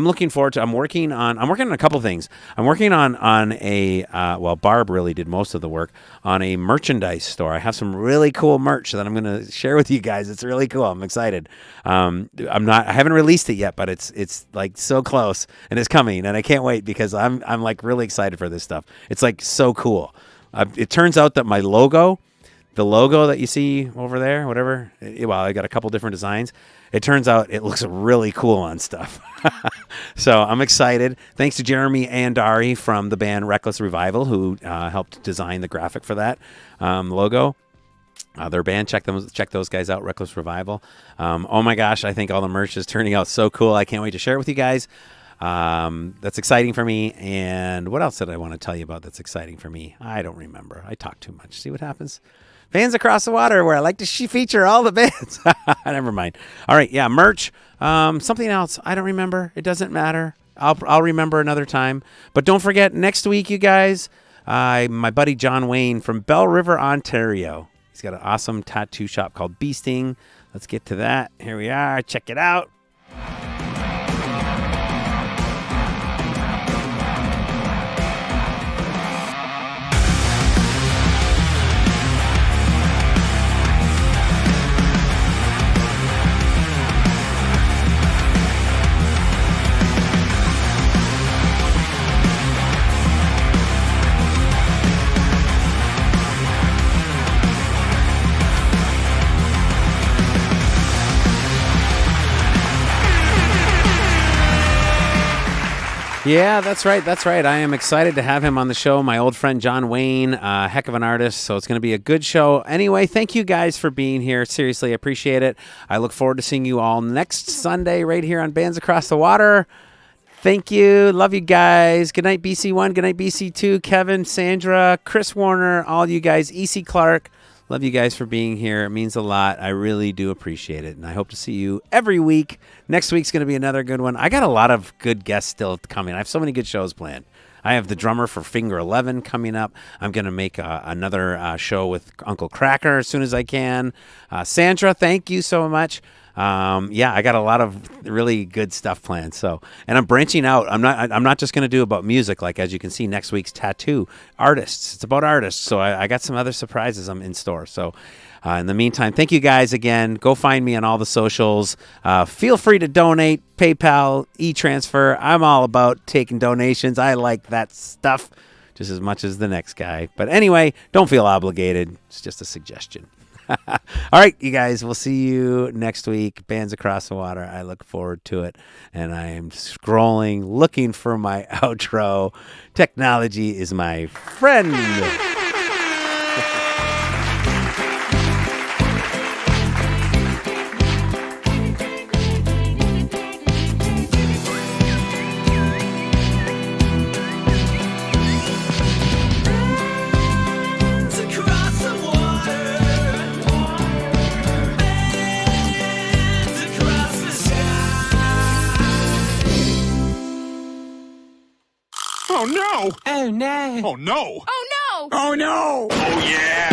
looking forward to. I'm working on a couple things. I'm working on a Barb really did most of the work on a merchandise store. I have some really cool merch that I'm going to share with you guys. It's really cool. I'm excited. I haven't released it yet, but it's like so close, and it's coming, and I can't wait, because I'm like really excited for this stuff. It's like so cool. It turns out that my logo, the logo that you see over there, whatever, I got a couple different designs. It turns out it looks really cool on stuff. So I'm excited. Thanks to Jeremy Andari from the band Reckless Revival, who helped design the graphic for that logo. Their band, check those guys out, Reckless Revival. Oh my gosh, I think all the merch is turning out so cool. I can't wait to share it with you guys. That's exciting for me. And what else did I want to tell you about that's exciting for me? I don't remember. I talk too much. See what happens? Bands Across the Water, where I like to feature all the bands. Never mind. All right, yeah, merch. Something else. I don't remember. It doesn't matter. I'll remember another time. But don't forget, next week, you guys, my buddy John Wayne from Bell River, Ontario. He's got an awesome tattoo shop called Beasting. Let's get to that. Here we are. Check it out. Yeah, that's right. That's right. I am excited to have him on the show. My old friend John Wayne, heck of an artist. So it's going to be a good show. Anyway, thank you guys for being here. Seriously, I appreciate it. I look forward to seeing you all next Sunday right here on Bands Across the Water. Thank you. Love you guys. Good night, BC1. Good night, BC2. Kevin, Sandra, Chris Warner, all you guys. EC Clark. Love you guys for being here. It means a lot. I really do appreciate it. And I hope to see you every week. Next week's going to be another good one. I got a lot of good guests still coming. I have so many good shows planned. I have the drummer for Finger 11 coming up. I'm going to make another show with Uncle Cracker as soon as I can. Sandra, thank you so much. I got a lot of really good stuff planned. So, and I'm branching out. I'm not just going to do about music. Like, as you can see, next week's tattoo artists. It's about artists. So I got some other surprises I'm in store. So, in the meantime, thank you guys again. Go find me on all the socials. Feel free to donate, PayPal, e-transfer. I'm all about taking donations. I like that stuff just as much as the next guy. But anyway, don't feel obligated. It's just a suggestion. All right, you guys, we'll see you next week. Bands Across the Water. I look forward to it. And I am scrolling, looking for my outro. Technology is my friend. Oh no! Oh no! Oh no! Oh no! Oh no! Oh yeah!